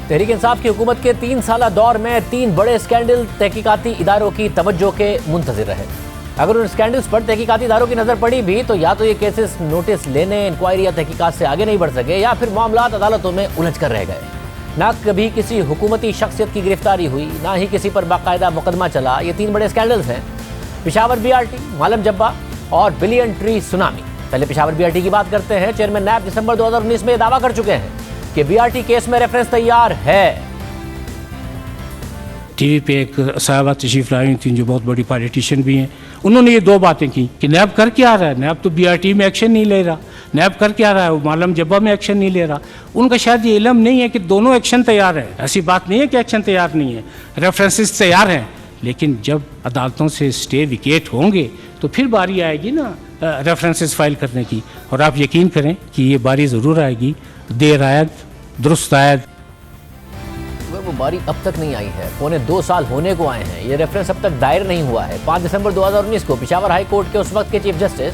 तहरीक इंसाफ की हुकूमत के 3 साला दौर में 3 बड़े स्कैंडल तहकीकाती इदारों की तवज्जो के मुंतज़िर रहे। अगर उन स्कैंडल्स पर तहकीकाती इदारों की नज़र पड़ी भी तो या तो ये केसेस नोटिस लेने, इंक्वायरी या तहकीकात से आगे नहीं बढ़ सके, या फिर मामलात अदालतों में उलझ कर रह गए। ना कभी किसी हुकूमती शख्सियत की गिरफ्तारी हुई, ना ही किसी पर बाकायदा मुकदमा चला। ये 3 बड़े स्कैंडल्स हैं, पेशावर BRT, मालम जब्बा और बिलियन ट्री सुनामी। पहले पेशावर BRT की बात करते हैं। चेयरमैन नैब दिसंबर 2019 में दावा कर चुके हैं कि BRT केस में रेफरेंस तैयार है। टीवी पे एक साहबा तशरीफ लाई थी जो बहुत बड़ी पॉलिटिशियन भी हैं। उन्होंने ये 2 बातें की कि नैब कर क्या रहा है, नैब तो BRT में एक्शन नहीं ले रहा, नैब कर क्या रहा है, वो मालम जब्बा में एक्शन नहीं ले रहा। उनका शायद ये इल्म नहीं है कि दोनों एक्शन तैयार है। ऐसी बात नहीं है कि एक्शन तैयार नहीं है, रेफरेंसेस तैयार हैं, लेकिन जब अदालतों से स्टे विकेट होंगे तो फिर बारी आएगी ना रेफरेंसेस फाइल करने की। और आप यकीन करें कि ये बारी ज़रूर आएगी, देर आयद दुरुस्त आयद। वो बारी अब तक नहीं आई है, पौने 2 साल होने को आए हैं, ये रेफरेंस अब तक दायर नहीं हुआ है। 5 दिसंबर 2019 को पेशावर हाई कोर्ट के उस वक्त के चीफ जस्टिस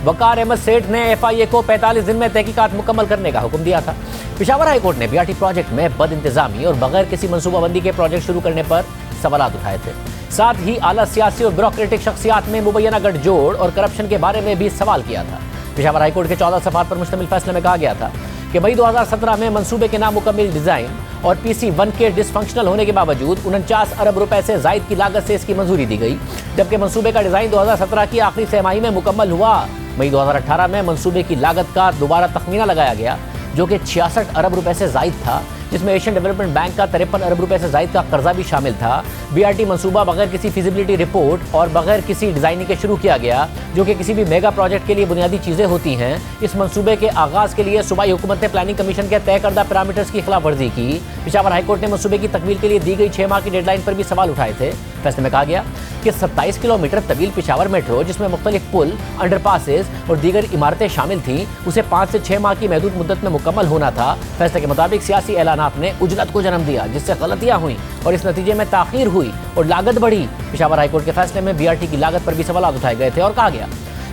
वकार अहमद सेठ ने FIA को 45 दिन में तहकीकात मुकम्मल करने का हुक्म दिया था। पेशावर हाई कोर्ट ने BRT प्रोजेक्ट में बद इंतजामी और बगैर किसी मनसूबाबंदी के प्रोजेक्ट शुरू करने पर सवालात उठाए थे। साथ ही आला सियासी और ब्यूरोक्रेटिक शख्सियात में मुबैना गठजोड़ और करप्शन के बारे में भी सवाल किया था। पेशावर हाई कोर्ट के 14 सफ़ात पर मुश्तमिल फैसले में कहा गया था कि मई 2017 में मंसूबे के नामुकम्मल डिज़ाइन और PC1 के डिसफंक्शनल होने के बावजूद 49 अरब रुपए से जायद की लागत से इसकी मंजूरी दी गई, जबकि मंसूबे का डिज़ाइन 2017 की आखिरी तिमाही में मुकम्मल हुआ। मई 2018 में मंसूबे की लागत का दोबारा तखमीना लगाया गया, जो कि 66 अरब रुपए से जायद था, जिसमें एशियन डेवलपमेंट बैंक का 53 अरब रुपए से जायद का कर्जा भी शामिल था। BRT मंसूबा बगैर किसी फिजिबिलिटी रिपोर्ट और बगैर किसी डिज़ाइनिंग के शुरू किया गया, जो कि किसी भी मेगा प्रोजेक्ट के लिए बुनियादी चीज़ें होती हैं। इस मंसूबे के आगाज़ के लिए सूबाई हुकूमत ने प्लानिंग कमीशन के तय करदा पैरामीटर्स की खिलाफ वर्जी की। पेशावर हाईकोर्ट ने मंसूबे की तकमील के लिए दी गई 6 माह की डेडलाइन पर भी सवाल उठाए थे। फैसले में कहा गया कि 27 किलोमीटर तवील पेशावर मेट्रो, जिसमें मुख्तलिफ पुल, अंडरपासेस और दीगर इमारतें शामिल थीं, उसे 5 से 6 माह की महदूद मुद्दत में मुकम्मल होना था। फैसले के मुताबिक सियासी ऐलानात ने उजलत को जन्म दिया, जिससे गलतियां हुई और इस नतीजे में ताखीर हुई और लागत बढ़ी। पेशावर हाईकोर्ट के फैसले में BRT की लागत पर भी सवाल उठाए गए थे और कहा गया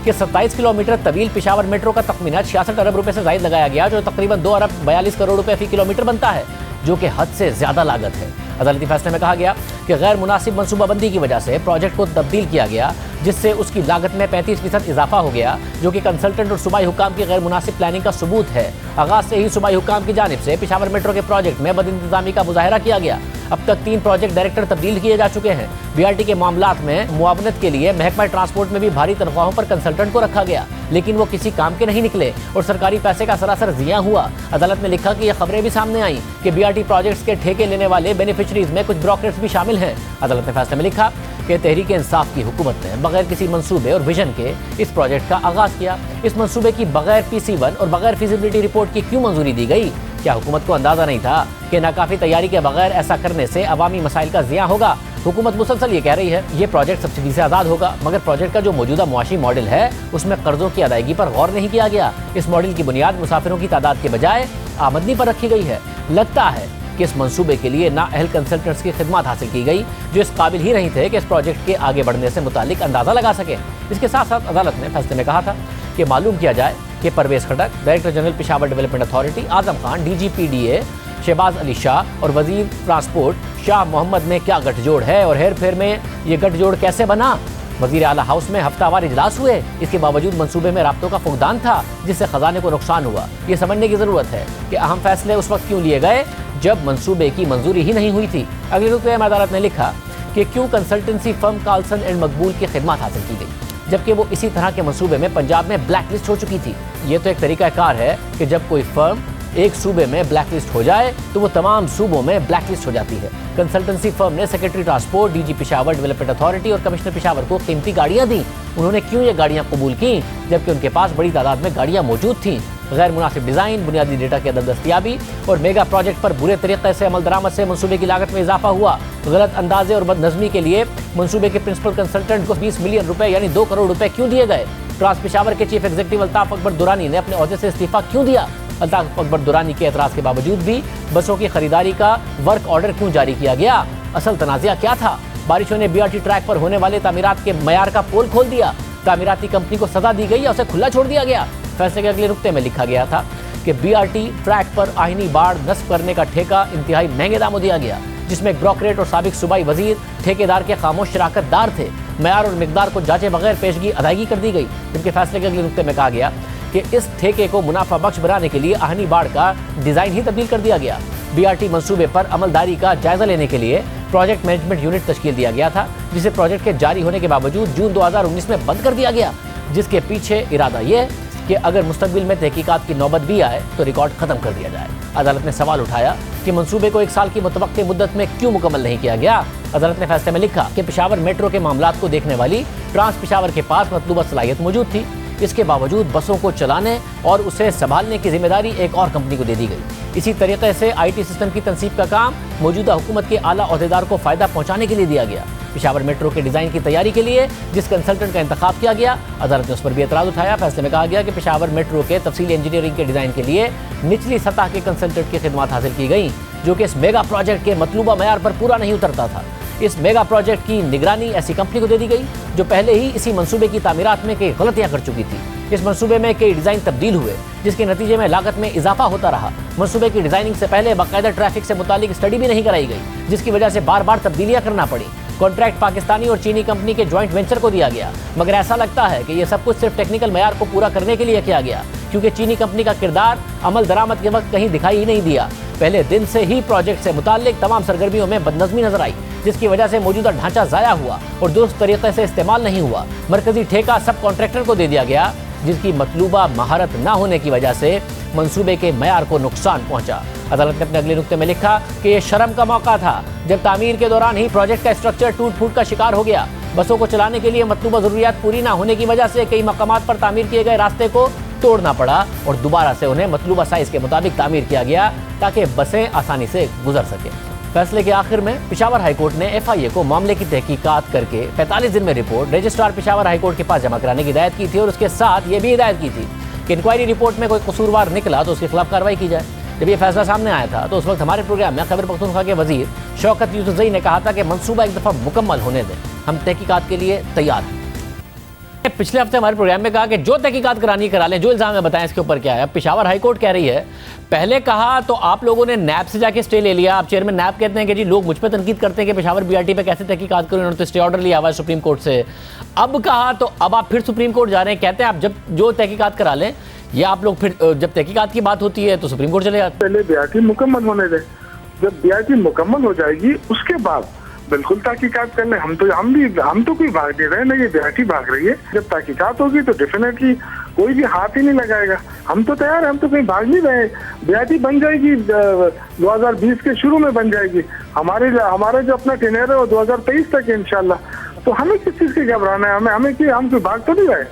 कि 27 किलोमीटर तवील पेशावर मेट्रो का तखमीना 66 अरब रुपए से जायद लगाया गया, जो तकरीबन 2 अरब 42 करोड़ रुपए फी किलोमीटर बनता है, जो कि हद से ज्यादा लागत है। अदालती फैसले में कहा गया कि गैर मुनासिब मनसूबाबंदी की वजह से प्रोजेक्ट को तब्दील किया गया, जिससे उसकी लागत में 35% इजाफा हो गया, जो कि कंसल्टेंट और सूबाई हुकाम की गैर मुनासिब प्लानिंग का सबूत है। आगाज से ही सूबाई हुकाम की जानिब से पेशावर मेट्रो के प्रोजेक्ट में बदइंतजामी का मुजाहरा किया गया। अब तक 3 प्रोजेक्ट डायरेक्टर तब्दील किए जा चुके हैं। BRT के मामलात में मुआवनत के लिए महकमा ट्रांसपोर्ट में भी भारी तनख्वाहों पर कंसल्टेंट को रखा गया, लेकिन वो किसी काम के नहीं निकले और सरकारी पैसे का सरासर जिया हुआ। अदालत ने लिखा कि ये खबरें भी सामने आई कि BRT प्रोजेक्ट्स के ठेके लेने वाले बेनिफिशरीज में कुछ ब्रोकर्स भी शामिल हैं। अदालत ने फैसले में लिखा कि तहरीक इंसाफ की हुकूमत ने बगैर किसी मंसूबे और विजन के इस प्रोजेक्ट का आगाज किया। इस मंसूबे की बगैर PC1 और बगैर फिजिबिलिटी रिपोर्ट की क्यों मंजूरी दी गई? क्या हुकूमत को अंदाजा नहीं था कि नाकाफी तैयारी के बगैर ऐसा करने से अवामी मसाइल का जिया होगा? हुकूमत मुसलसल ये कह रही है ये प्रोजेक्ट सब्सिडी से आज़ाद होगा, मगर प्रोजेक्ट का जो मौजूदा मुआशी मॉडल है उसमें कर्जों की अदायगी पर गौर नहीं किया गया। इस मॉडल की बुनियाद मुसाफिरों की तादाद के बजाय आमदनी पर रखी गई है। लगता है कि इस मंसूबे के लिए नाअहल कंसल्टेंट्स की खिदमत हासिल की गई, जो इस काबिल ही नहीं थे कि इस प्रोजेक्ट के आगे बढ़ने से मुतालिक अंदाजा लगा सके। इसके साथ साथ अदालत ने फैसले में कहा था कि मालूम किया जाए कि Parvez Khattak, director general Peshawar development authority, Azam Khan DG PDA, Shahbaz Ali Shah और वजीर ट्रांसपोर्ट शाह मोहम्मद में क्या गठजोड़ है और हेर फेर में ये गठजोड़ कैसे बना? वजीर आला हाउस में हफ्तावार इजलास हुए, इसके बावजूद मंसूबे में राब्तों का फुकदान था, जिससे खजाने को नुकसान हुआ। ये समझने की जरूरत है कि अहम फैसले उस वक्त क्यों लिए गए जब मंसूबे की मंजूरी ही नहीं हुई थी। अगले रुकवे में अदालत ने लिखा कि क्यों कंसल्टेंसी फर्म कार्लसन एंड मकबूल की खिदमत हासिल की गई, जबकि वो इसी तरह के मंसूबे में पंजाब में ब्लैक लिस्ट हो चुकी थी। ये तो एक तरीकाकार है कि जब कोई फर्म एक सूबे में ब्लैक लिस्ट हो जाए तो वो तमाम सूबों में ब्लैक लिस्ट हो जाती है। कंसल्टेंसी फर्म ने secretary transport, DG Peshawar development authority और कमिश्नर पेशावर को कीमती गाड़ियां दी। उन्होंने क्यों ये गाड़ियां कबूल की जबकि उनके पास बड़ी तादाद में गाड़ियां मौजूद थीं? गैर मुनासिब डिज़ाइन, बुनियादी डेटा की अदम दस्तियाबी और मेगा प्रोजेक्ट पर बुरे तरीके से अमल दरामद से मंसूबे की लागत में इजाफा हुआ। गलत अंदाजे और बदनज़मी के लिए मंसूबे के प्रिंसिपल कंसल्टेंट को 20 मिलियन रुपए यानी 2 करोड़ रुपए क्यों दिए गए? ट्रांस पेशावर के चीफ एग्जीक्यूटिव अल्ताफ अकबर दुरानी ने अपने ओहदे से इस्तीफा क्यों दिया? अल्ताफ अकबर दुरानी के एतराज़ के बावजूद भी बसों की खरीदारी का वर्क ऑर्डर क्यों जारी किया गया? असल तनाज़ा क्या था? बारिशों ने BRT ट्रैक पर होने वाले तामीरात के मयार का पोल खोल दिया, तामीराती कंपनी को सजा दी गई या उसे खुला छोड़ दिया गया? फैसले के अगले नुक्ते में लिखा गया था कि बीआरटी ट्रैक पर आहिनी बाढ़ नस्ब करने का ठेका इंतहाई महंगे दामों दिया गया, जिसमें ब्रोकरेट और साबिक सूबाई वजीर ठेकेदार के खामोश शराकतदार थे। मयार और मिकदार को जांचे बगैर पेशगी अदायगी कर दी गई। जबकि फैसले के अगले नुक्ते में कहा गया कि इस ठेके को मुनाफा बख्श बनाने के लिए आहिनी बाढ़ का डिजाइन ही तब्दील कर दिया गया। बीआरटी मंसूबे पर अमलदारी का जायजा लेने के लिए प्रोजेक्ट मैनेजमेंट यूनिट तश्कील दिया गया था, जिसे प्रोजेक्ट के जारी होने के बावजूद जून 2019 में बंद कर दिया गया, जिसके पीछे इरादा यह कि अगर मुस्तकबिल में तहकीकात की नौबत भी आए तो रिकॉर्ड खत्म कर दिया जाए। अदालत ने सवाल उठाया कि मंसूबे को 1 साल की मुतवक्के मुद्दत में क्यों मुकम्मल नहीं किया गया। अदालत ने फैसले में लिखा कि पेशावर मेट्रो के मामलात को देखने वाली ट्रांस पेशावर के पास मतलूबा सलाहियत मौजूद थी। इसके बावजूद बसों को चलाने और उसे संभालने की जिम्मेदारी एक और कंपनी को दे दी गई। इसी तरीके से आईटी सिस्टम की तनसीब का काम मौजूदा हुकूमत के आला ओहदेदार को फायदा पहुंचाने के लिए दिया गया। पेशावर मेट्रो के डिजाइन की तैयारी के लिए जिस कंसल्टेंट का इंतखाब किया गया, अदालत ने उस पर भी एतराज उठाया। फैसले में कहा गया कि पेशावर मेट्रो के तफसीली इंजीनियरिंग के डिजाइन के लिए निचली सतह के कंसल्टेंट की खिदमत हासिल की गई, जो कि इस मेगा प्रोजेक्ट के मतलूबा मयार पर पूरा नहीं उतरता था। इस मेगा प्रोजेक्ट की निगरानी ऐसी कंपनी को दे दी गई जो पहले ही इसी मंसूबे की तामीरात में कई गलतियां कर चुकी थी। इस मंसूबे में कई डिजाइन तब्दील हुए, जिसके नतीजे में लागत में इजाफा होता रहा। मंसूबे की डिजाइनिंग से पहले बाकायदा ट्रैफिक से मुतालिक स्टडी भी नहीं कराई गई, जिसकी वजह से बार बार तब्दीलियां करना पड़ी। कॉन्ट्रैक्ट पाकिस्तानी और चीनी कंपनी के ज्वाइंट वेंचर को दिया गया, मगर ऐसा लगता है कि यह सब कुछ सिर्फ टेक्निकल मयार को पूरा करने के लिए किया गया, क्योंकि चीनी कंपनी का किरदार अमल दरामद के वक्त कहीं दिखाई ही नहीं दिया। पहले दिन से ही प्रोजेक्ट से मुताल्लिक तमाम सरगर्मियों में बदनज़मी नजर आई, जिसकी वजह से मौजूदा ढांचा ज़ाया हुआ और दुरुस्त तरीके से इस्तेमाल नहीं हुआ। मरकजी ठेका सब कॉन्ट्रैक्टर को दे दिया गया, जिसकी मतलूबा महारत न होने की वजह से मंसूबे के मयार को नुकसान पहुंचा। अदालत ने अपने अगले नुक्ते में लिखा कि यह शर्म का मौका था जब तामीर के दौरान ही प्रोजेक्ट का स्ट्रक्चर टूट फूट का शिकार हो गया। बसों को चलाने के लिए मतलूबा जरूरियात पूरी ना होने की वजह से कई मकामात पर तामीर किए गए रास्ते को तोड़ना पड़ा और दोबारा से उन्हें मतलूबा साइज के मुताबिक तामीर किया गया ताकि बसें आसानी से गुजर सकें। फैसले के आखिर में पेशावर हाईकोर्ट ने FIA को मामले की तहकीकात करके 45 दिन में रिपोर्ट रजिस्ट्रार पेशावर हाईकोर्ट के पास जमा कराने की हिदायत की थी और उसके साथ ये भी हिदायत की थी कि इंक्वायरी रिपोर्ट में कोई कसूरवार निकला तो उसके खिलाफ कार्रवाई की जाए। जब ये फैसला सामने आया था तो उस वक्त हमारे प्रोग्राम में खैबर पख्तूनख्वा के वजीर शौकत यूसुफजई ने कहा था कि मंसूबा एक दफ़ा मुकम्मल होने दें, हम तहकीकात के लिए तैयार हैं। पिछले हफ्ते हमारे प्रोग्राम में कहा कि जो तहकीकात करानी करा लें, जो इल्ज़ाम है बताएं इसके ऊपर क्या है। अब पेशावर हाईकोर्ट कह रही है, पहले कहा तो आप लोगों ने नैब से जाके स्टे ले लिया। आप चेयरमैन नैब कहते हैं कि जी लोग मुझ पर तनकीद करते हैं कि पेशावर BRT पे कैसे तहकीकात करूँ, उन्होंने तो स्टे ऑर्डर लिया हुआ है सुप्रीम कोर्ट से। अब कहा तो अब आप फिर सुप्रीम कोर्ट जा रहे हैं, कहते हैं आप जब जो तहकीकात करा लें, या आप लोग फिर जब तहकीकात की बात होती है तो सुप्रीम कोर्ट चले जाते। पहले BRT मुकम्मल होने दें, जब BRT मुकम्मल हो जाएगी उसके बाद बिल्कुल तहकीकात कर ले। हम तो कोई भाग नहीं रहे ना, ये BRT भाग रही है। जब तहकीकात होगी तो डेफिनेटली कोई भी हाथ ही नहीं लगाएगा। हम तो तैयार हैं, हम तो कहीं भाग नहीं रहे। BRT बन जाएगी 2020 के शुरू में बन जाएगी। हमारे जो अपना टेन्योर है वो 2023 तक है इंशाल्लाह। तो हमें किस चीज़ की घबराना है? हम कोई भाग तो नहीं रहे।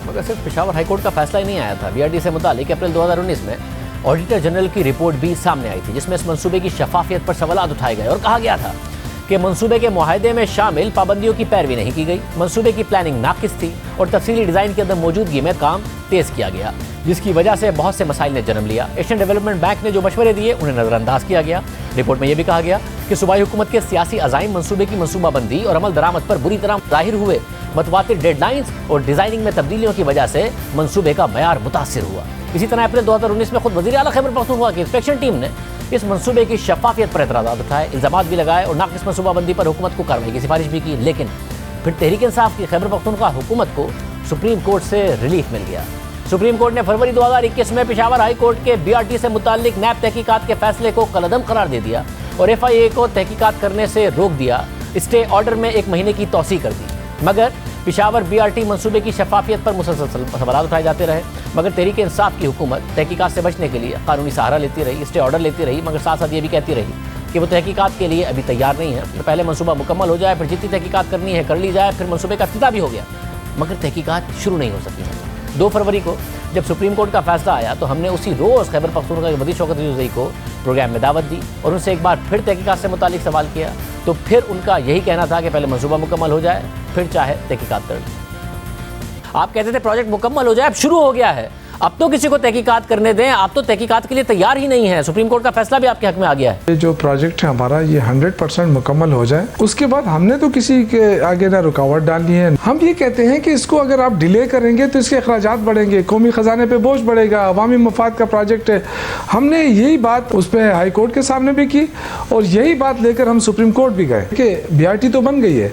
मगर सिर्फ पेशावर हाईकोर्ट का फैसला ही नहीं आया था। BRT से मुतालिक अप्रैल 2019 में ऑडिटर जनरल की रिपोर्ट भी सामने आई थी, जिसमें इस मंसूबे की शफाफियत पर सवाल उठाए गए और कहा गया था कि मंसूबे के मुआहदे में शामिल पाबंदियों की पैरवी नहीं की गई, मंसूबे की प्लानिंग नाकिस थी और तफसीली डिज़ाइन के अंदर मौजूदगी में काम तेज़ किया गया, जिसकी वजह से बहुत से मसाइल ने जन्म लिया। एशियन डेवलपमेंट बैंक ने जो मशवरे दिए उन्हें नज़रअंदाज किया गया। रिपोर्ट में यह भी कहा गया कि सूबाई हुकूमत के सियासी अज़ाइम मंसूबे की मनसूबाबंदी और अमल दरामद पर बुरी तरह जाहिर हुए। मतवातिर डेडलाइंस और डिज़ाइनिंग में तब्दीलियों की वजह से मंसूबे का मयार मुतासिर हुआ। इसी तरह अप्रैल 2019 में खुद वज़ीर आला खैबर पख्तूनख्वा की इंस्पेक्शन टीम ने इस मंसूबे की शफाफियत पर एतराज़ात उठाए, इल्ज़ामात भी लगाए और नाक़िस मनसूबाबंदी पर हुकूमत को कार्रवाई की सिफारिश भी की। लेकिन फिर तहरीक इंसाफ की खैबर पख्तूनख्वा हुकूमत को सुप्रीम कोर्ट से रिलीफ मिल गया। सुप्रीम कोर्ट ने फरवरी 2021 में पेशावर हाई कोर्ट के BRT से मुताल्लिक नैब तहकीकात के फैसले को कलअदम करार दे दिया और FIA को तहकीकात करने से रोक दिया। स्टे ऑर्डर में 1 महीने की तौसी कर दी। मगर पेशावर BRT मंसूबे की शफाफियत पर मुसलसल सवाल उठाए जाते रहे। मगर तहरीक इंसाफ की हुकूमत तहकीकात से बचने के लिए कानूनी सहारा लेती रही, स्टे ऑर्डर लेती रही, मगर साथ साथ ये भी कहती रही कि वो तहकीकात के लिए अभी तैयार नहीं है। तो पहले मंसूबा मुकम्मल हो जाए, फिर जितनी तहकीकात करनी है कर ली जाए। फिर मंसूबे का इफ्तिताह भी हो गया, मगर तहकीकात शुरू नहीं हो सकी है। 2 फरवरी को जब सुप्रीम कोर्ट का फैसला आया तो हमने उसी रोज़ खैबर पख्तूनख्वा के वज़ीर शौकत यूसुफजई को प्रोग्राम में दावत दी और उनसे एक बार फिर तहकीकात से मुतालिक सवाल किया। तो फिर उनका यही कहना था कि पहले मंसूबा मुकम्मल हो जाए, फिर चाहे तहकीकात कर लें। आप कहते थे प्रोजेक्ट मुकम्मल हो जाए, अब शुरू हो गया है, अब तो किसी को तहकीकात करने दें, आप तो तहकीकात के लिए तैयार ही नहीं है। सुप्रीम कोर्ट का फैसला भी आपके हक में आ गया है। ये जो प्रोजेक्ट है हमारा, ये 100% मुकम्मल हो जाए, उसके बाद हमने तो किसी के आगे ना रुकावट डालनी है। हम ये कहते हैं कि इसको अगर आप डिले करेंगे तो इसके अखराजात बढ़ेंगे, कौमी खजाने पे बोझ बढ़ेगा, अवामी मफाद का प्रोजेक्ट है। हमने यही बात उस पर हाई कोर्ट के सामने भी की और यही बात लेकर हम सुप्रीम कोर्ट भी गए कि BRT तो बन गई है,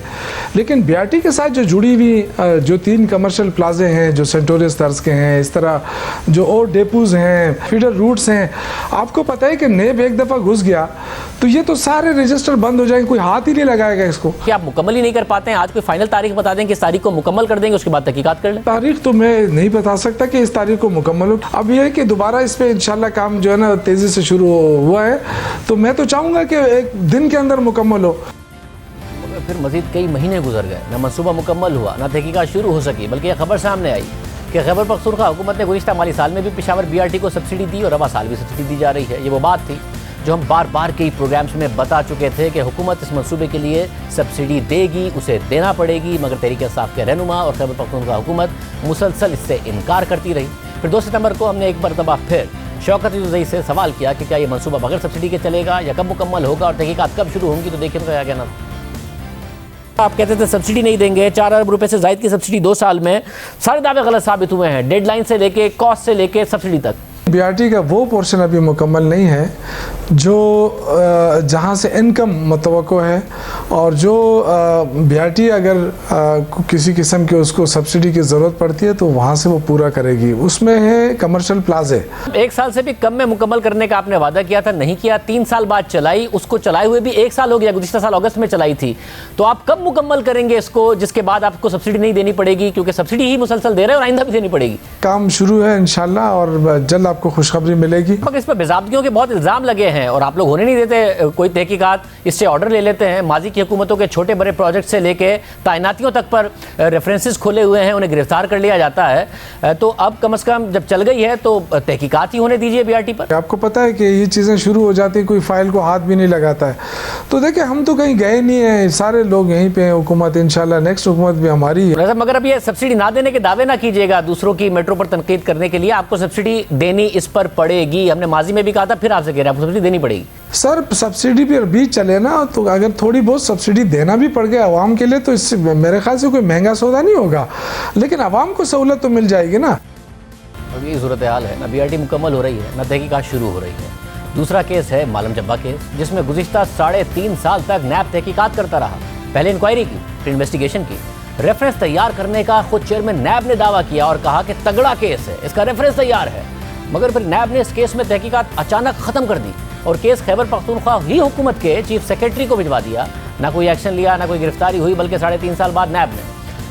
लेकिन BRT के साथ जो जुड़ी हुई जो 3 कमर्शियल प्लाजे हैं जो सेंटोरियस तर्ज के हैं, इस तरह जो और डेपोज हैं, फीडर रूट्स हैं, आपको पता है कि नेब एक दफ़ा घुस गया तो ये तो सारे रजिस्टर बंद हो जाएंगे, कोई हाथ ही नहीं लगाएगा इसको। कि आप मुकम्मल ही नहीं कर पाते हैं? आज कोई फाइनल तारीख बता दें कि इस तारीख को मुकम्मल कर देंगे, उसके बाद तहकीकात कर लें। तारीख तो मैं नहीं बता सकता कि इस तारीख को मुकम्मल हो। अब ये है कि दोबारा इस पे इंशाल्लाह काम जो है ना तेज़ी से शुरू हुआ है, तो मैं तो चाहूँगा कि एक दिन के अंदर मुकम्मल हो। फिर मजीद कई महीने गुजर गए, ना मनसूबा मुकम्मल हुआ, ना तहकीकात शुरू हो सकी, बल्कि यह खबर सामने आई कि खैबर पख्तूनख्वा हुकूमत ने गुज़िश्ता माली साल में भी पेशावर BRT को सब्सिडी दी और रवा साल भी सब्सिडी दी जा रही है। ये वो बात थी जो हम बार बार कई प्रोग्राम्स में बता चुके थे कि हुकूमत इस मंसूबे के लिए सब्सिडी देगी, उसे देना पड़ेगी, मगर तहरीक इंसाफ के रहनुमा और खैबर पख्तूनख्वा हुकूमत मुसलसल इससे इनकार करती रही। फिर 2 सितंबर को हमने एक मरतबा फिर शौकत यूसुफ़ज़ई से सवाल किया कि क्या ये मंसूबा बगैर सब्सिडी के चलेगा या कब मुकम्मल होगा और तहकीकात कब शुरू होंगी। तो देखिए क्या कहना। आप कहते थे सब्सिडी नहीं देंगे, 4 अरब रुपए से ज़ायद की सब्सिडी 2 साल में, सारे दावे गलत साबित हुए हैं। डेडलाइन से लेके, कॉस्ट से लेके, सब्सिडी तक। BRT का वो पोर्शन अभी मुकम्मल नहीं है जो जहाँ से इनकम मुतवक्को है, और जो BRT अगर किसी किस्म के उसको सब्सिडी की ज़रूरत पड़ती है तो वहाँ से वो पूरा करेगी। उसमें है कमर्शियल प्लाजे। 1 साल से भी कम में मुकम्मल करने का आपने वादा किया था, नहीं किया। 3 साल बाद चलाई, उसको चलाए हुए भी 1 साल हो गया, गुज़िश्ता साल अगस्त में चलाई थी। तो आप कब मुकम्मल करेंगे इसको, जिसके बाद आपको सब्सिडी नहीं देनी पड़ेगी? क्योंकि सब्सिडी ही मुसलसल दे रहे हैं और आइंदा भी देनी पड़ेगी। काम शुरू है इंशाल्लाह और जल्द आपको खुशखबरी मिलेगी। इस पर बेज़ाब्तियों के बहुत इल्ज़ाम लगे हैं और आप लोग होने नहीं देते कोई तहकीकात, इससे ऑर्डर ले लेते हैं। माजी की हुकूमतों के छोटे बड़े प्रोजेक्ट से लेके तैनातियों तक पर रेफरेंसेस खोले हुए हैं, उन्हें गिरफ्तार कर लिया जाता है। तो अब कम से कम जब चल गई है तो तहकीकात ही होने दीजिए BRT पर। आपको पता है कि ये चीज़ें शुरू हो जाती हैं, कोई फाइल को हाथ भी नहीं लगाता है। तो देखिए हम तो कहीं गए नहीं हैं, सारे लोग यहीं पे हैं। हुकूमत इंशाल्लाह नेक्स्ट हुकूमत भी हमारी है। मगर अब ये सब्सिडी ना देने के दावे ना कीजिएगा दूसरों की मेट्रो पर तनकीद करने के लिए। आपको सब्सिडी देनी इस पर पड़ेगी। हमने माजी में भी कहा था, फिर आपसे कह रहे हैं आपको सब्सिडी देनी पड़ेगी। सर सब्सिडी पर भी चले ना, तो अगर थोड़ी बहुत सब्सिडी देना भी पड़ गया आवाम के लिए तो इससे मेरे ख्याल से कोई महंगा सौदा नहीं होगा, लेकिन आवाम को सहूलत तो मिल जाएगी ना। अब ये सूरत हाल है, ना BRT मुकम्मल हो रही है, ना तहकीकात शुरू हो रही है। दूसरा केस है मालम जब्बा केस, जिसमें गुज़िश्ता 3.5 साल तक नैब तहकीकात करता रहा। पहले इंक्वायरी की, फिर इन्वेस्टिगेशन की, रेफरेंस तैयार करने का खुद चेयरमैन नैब ने दावा किया और कहा कि तगड़ा केस है, इसका रेफरेंस तैयार है। मगर फिर नैब ने इस केस में तहकीकात अचानक ख़त्म कर दी और केस खैबर पख्तूनख्वा ही हुकूमत के चीफ सेक्रेटरी को भिजवा दिया। ना कोई एक्शन लिया, ना कोई गिरफ्तारी हुई, बल्कि 3.5 साल बाद नैब ने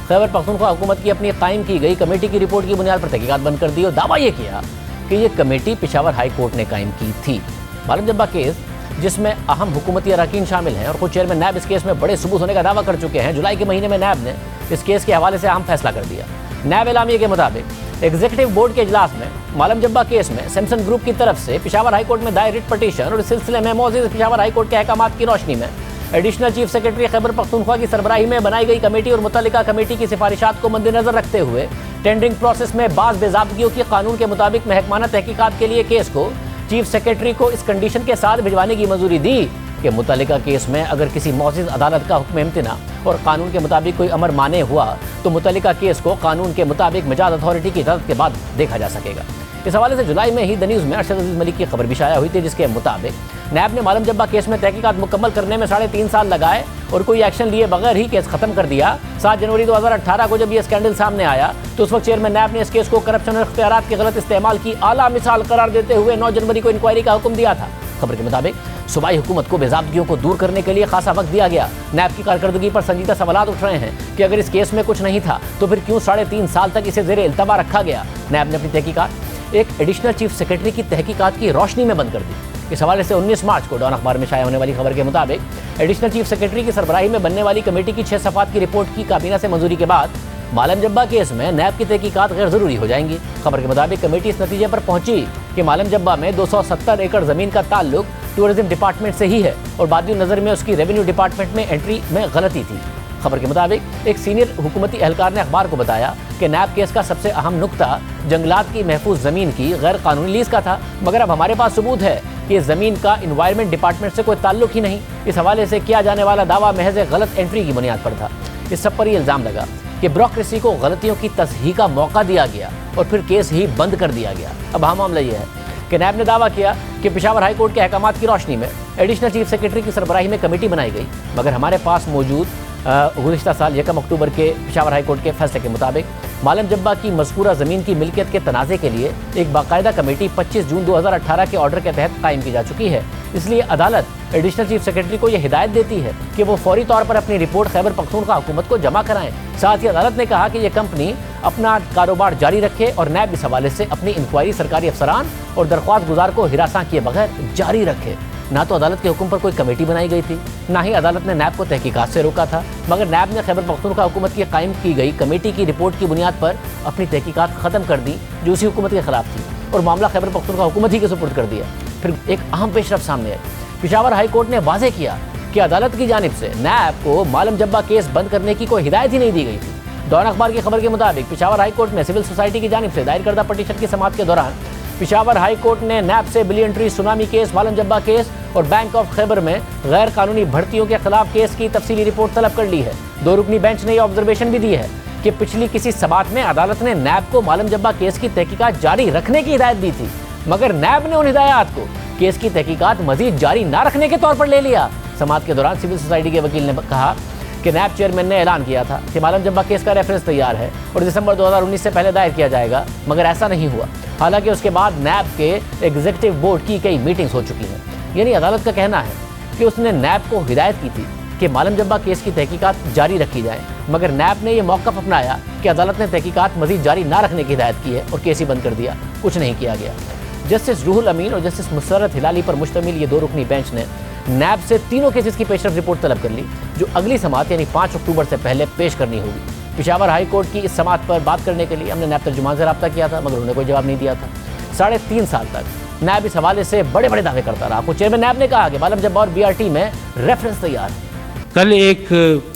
खैबर पख्तूनख्वा हुकूमत की अपनी कायम की गई कमेटी की रिपोर्ट की बुनियाद पर तहकीकात बंद कर दी और दावा यह किया कि यह कमेटी पेशावर हाई कोर्ट ने कायम की थी। मालम जब्बा केस, जिसमें अहम हुकूमती अरकान शामिल हैं और खुद चेयरमैन नैब इस केस में बड़े सबूत होने का दावा कर चुके हैं। जुलाई के महीने में नैब ने इस केस के हवाले से अहम फैसला कर दिया। नैब एलामिया के मुताबिक एग्जीक्यूटिव बोर्ड के इजलास में मालम जब्बा केस में सैमसन ग्रुप की तरफ से पेशावर हाई कोर्ट में दायर रिट पटिशन और इस सिलसिले में मौजूद पेशावर हाई कोर्ट के अहकामात की रोशनी में additional chief secretary Khyber Pakhtunkhwa की सरबराही में बनाई गई कमेटी और मुतल्लिका कमेटी की सिफारिशात को मद्देनजर रखते हुए टेंडरिंग प्रोसेस में बाज़ बेज़ाब्तियों की कानून के मुताबिक महकमाना तहकीकात के लिए केस को चीफ सेक्रेटरी को इस कंडीशन के साथ भिजवाने की मंजूरी दी कि मुतल्लिका केस में अगर किसी मौजूद अदालत का हुक्म इम्तिना और कानून के मुताबिक कोई अमर माने हुआ तो मुतल्लिका केस को कानून के मुताबिक मिजाज अथॉरिटी की इजाज़त के बाद देखा जा सकेगा। इस हवाले से जुलाई में ही द न्यूज़ में अरशद अजीज मलिक की खबर भी शाया हुई थी, जिसके मुताबिक नैब ने मालम जब्बा केस में तहकीकात मुकम्मल करने में 3.5 साल लगाए और कोई एक्शन लिए बगैर ही केस खत्म कर दिया। 7 जनवरी 2018 को जब यह स्कैंडल सामने आया तो उस वक्त चेयरमैन नैब ने इस केस को करप्शन और इख्तियारात के गलत इस्तेमाल की आला मिसाल करार देते हुए 9 जनवरी को इंक्वायरी का हुक्म दिया था। खबर के मुताबिक सूबाई हुकूमत को बेज़ाब्तियों को दूर करने के लिए खासा वक्त दिया गया। नैब की कारकर्दगी पर संजीदा सवालात उठ रहे हैं कि अगर इस केस में कुछ नहीं था तो फिर क्यों 3.5 साल तक इसे ज़ेरे इल्तवा रखा गया। नैब ने अपनी तहकीकात एक एडिशनल चीफ सेक्रेटरी की तहकीकात की रोशनी में बंद कर दी। इस हवाले से 19 मार्च को डॉन अखबार में शाया होने वाली खबर के मुताबिक एडिशनल चीफ सेक्रेटरी की सरबराही में बनने वाली कमेटी की 6 सफ़ात की रिपोर्ट की काबीना से मंजूरी के बाद मालम जब्बा केस में नैब की तहकीकात गैर ज़रूरी हो जाएंगी। खबर के मुताबिक कमेटी इस नतीजे पर पहुंची कि मालम जब्बा में 270 एकड़ ज़मीन का ताल्लुक टूरिज्म डिपार्टमेंट से ही है और बाद नज़र में उसकी रेवेन्यू डिपार्टमेंट में एंट्री में गलती थी। खबर के मुताबिक एक सीनियर हुकूमती एहलकार ने अखबार को बताया कि नैब केस का सबसे अहम नुकता जंगलात की महफूज ज़मीन की गैर कानूनी लीज का था, मगर अब हमारे पास सबूत है कि इस ज़मीन का इन्वायरमेंट डिपार्टमेंट से कोई ताल्लुक ही नहीं। इस हवाले से किया जाने वाला दावा महज गलत एंट्री की बुनियाद पर था। इस सब पर यह इल्ज़ाम लगा कि ब्यूरोक्रेसी को गलतियों की तसहीह का मौका दिया गया और फिर केस ही बंद कर दिया गया। अब हाँ, मामला यह है कि नैब ने दावा किया कि पेशावर हाई कोर्ट के अहकामात की रोशनी में एडिशनल चीफ सेक्रेटरी की सरबराही में कमेटी बनाई गई, मगर हमारे पास मौजूद गुज़िश्ता साल 1 अक्टूबर के पेशावर हाई कोर्ट के फैसले के मुताबिक मालम जब्बा की मज़कूरा ज़मीन की मिल्कियत के तनाज़े के लिए एक बाकायदा कमेटी 25 जून 2018 के ऑर्डर के तहत कायम की जा चुकी है। इसलिए अदालत एडिशनल चीफ सेक्रेटरी को यह हिदायत देती है कि वो फौरी तौर पर अपनी रिपोर्ट खैबर पख्तूनख्वा हुकूमत को जमा कराएं। साथ ही अदालत ने कहा कि यह कंपनी अपना कारोबार जारी रखे और नैब इस हवाले से अपनी इंक्वायरी सरकारी अफसरान और दरख्वास्त गुजार को हिरासा किए बगैर जारी रखे। ना तो अदालत के हुक्म पर कोई कमेटी बनाई गई थी, ना ही अदालत ने नैब को तहकीकात से रोका था, मगर नैब ने खैबर पख्तूनख्वा हुकूमत की कायम की गई कमेटी की रिपोर्ट की बुनियाद पर अपनी तहकीकात ख़त्म कर दी जो उसी हुकूमत के खिलाफ थी और मामला खैबर पख्तूनख्वा हुकूमत ही के सुपुर्द कर दिया। फिर एक अहम पेशरफ सामने आई। पेशावर हाई कोर्ट ने वाज़ेह किया कि अदालत की जानिब से नैब को मालम जब्बा केस बंद करने की कोई हिदायत ही नहीं दी गई थी। डॉन अखबार की खबर के मुताबिक पेशावर हाई कोर्ट में सिविल सोसाइटी की जानिब से दायर करदा पटिशन की समाअत के दौरान पेशावर हाई कोर्ट ने नैब से बिलियन ट्री सुनामी केस, मालम जब्बा केस और बैंक ऑफ खैबर में गैर कानूनी भर्तियों के खिलाफ केस की तफसीली रिपोर्ट तलब कर ली है। 2 रुकनी बेंच ने यह ऑब्जर्वेशन भी दी है कि पिछली किसी समाअत में अदालत ने नैब को मालम जब्बा केस की तहकीकात जारी रखने की हिदायत दी थी, मगर नैब ने उन हिदायत को केस की तहकीकात मजीद जारी न रखने के तौर पर ले लिया। समाअत के दौरान सिविल सोसाइटी के वकील ने कहा कि नैब चेयरमैन ने ऐलान किया था कि मालम जब्बा केस का रेफरेंस तैयार है और दिसंबर 2019 से पहले दायर किया जाएगा, मगर ऐसा नहीं हुआ। हालांकि उसके बाद नैब के एग्जीक्यूटिव बोर्ड की कई मीटिंग्स हो चुकी हैं। यानी अदालत का कहना है कि उसने नैब को हिदायत की थी कि मालम जब्बा केस की तहकीकात जारी रखी जाए, मगर नैब ने यह मौक़िफ़ अपनाया कि अदालत ने तहकीकात मजीद जारी ना रखने की हिदायत की है और केस ही बंद कर दिया, कुछ नहीं किया गया। जस्टिस रूहुल अमीन और जस्टिस मुसर्रत हिलाली पर मुश्तमिल ये 2 रुकनी बेंच ने नैब से तीनों केसेस की पेशरफ रिपोर्ट तलब कर ली, जो अगली समाअत यानी 5 अक्टूबर से पहले पेश करनी होगी। पेशावर हाई कोर्ट की इस समाअत पर बात करने के लिए हमने नैब तर्जुमान से रब्ता किया था, मगर उन्होंने कोई जवाब नहीं दिया था। 3.5 साल तक नैब इस हवाले से बड़े बड़े दावे करता रहा। कुछ चेयरमैन नैब ने कहा कि मालम जब्बा और BRT में रेफरेंस तैयार है। कल एक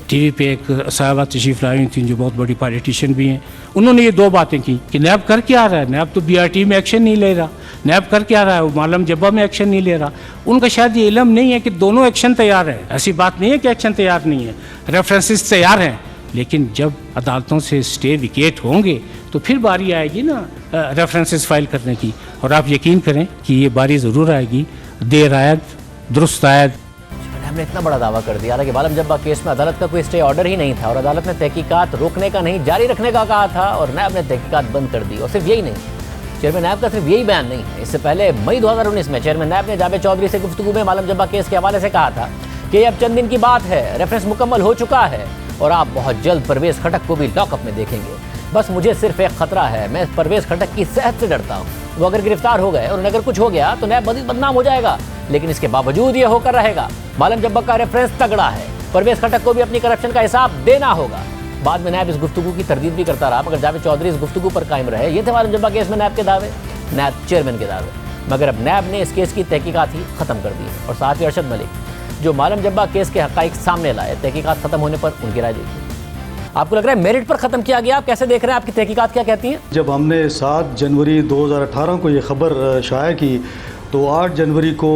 टीवी पे एक साहबा तशरीफ लाई थी जो बहुत बड़ी पॉलिटिशियन भी हैं, उन्होंने ये 2 बातें की कि नैब कर क्या रहा है, नैब तो BRT में एक्शन नहीं ले रहा, नैब कर क्या रहा है, वो मालम जब्बा में एक्शन नहीं ले रहा। उनका शायद ये इल्म नहीं है कि दोनों एक्शन तैयार है। ऐसी बात नहीं है कि एक्शन तैयार नहीं है, रेफरेंसेस तैयार हैं, लेकिन जब अदालतों से स्टे विकेट होंगे तो फिर बारी आएगी ना रेफरेंसेस फाइल करने की। और आप यकीन करें कि ये बारी ज़रूर आएगी, देर आयद दुरुस्त आयद। हमने इतना बड़ा दावा कर दिया कि मालम जब्बा केस में अदालत का कोई स्टे ऑर्डर ही नहीं था और अदालत ने तहकीकात रोकने का नहीं जारी रखने का कहा था और नैब ने तहकीकात बंद कर दी। और सिर्फ यही नहीं, चेयरमैन नैब का सिर्फ यही बयान नहीं है। इससे पहले मई 2019 में चेयरमैन नैब ने जावेद चौधरी से गुफ्तगू में मालम जब्बा केस के हवाले से कहा था कि अब चंद दिन की बात है, रेफरेंस मुकम्मल हो चुका है और आप बहुत जल्द परवेज़ खटक को भी लॉकअप में देखेंगे। बस मुझे सिर्फ एक खतरा है, मैं परवेज़ खटक की सेहत से डरता हूँ। वो अगर गिरफ्तार हो गए और अगर कुछ हो गया तो नैब मज़ीद बदनाम हो जाएगा, लेकिन इसके बावजूद ये होकर रहेगा। मालम जब्बा का रेफरेंस तगड़ा है, परवेज़ खटक को भी अपनी करप्शन का हिसाब देना होगा। बाद में नैब इस गुफ्तगू की तरदीद भी करता रहा, मगर जावेद चौधरी इस गुफ्तगू पर कायम रहे। ये थे मालम जब्बा केस में नैब के दावे, नैब चेयरमैन के दावे, मगर अब नैब ने इस केस की तहकीकात ही ख़त्म कर दी है। और साथ ही अरशद मलिक जो मालम जब्बा केस के हक़ाइक़ सामने लाए, तहकीकात ख़त्म होने पर उनकी राय देखिए। आपको लग रहा है मेरिट पर ख़त्म किया गया? आप कैसे देख रहे हैं, आपकी तहकीकात क्या कहती हैं? जब हमने 7 जनवरी 2018 को ये ख़बर शाया की तो 8 जनवरी को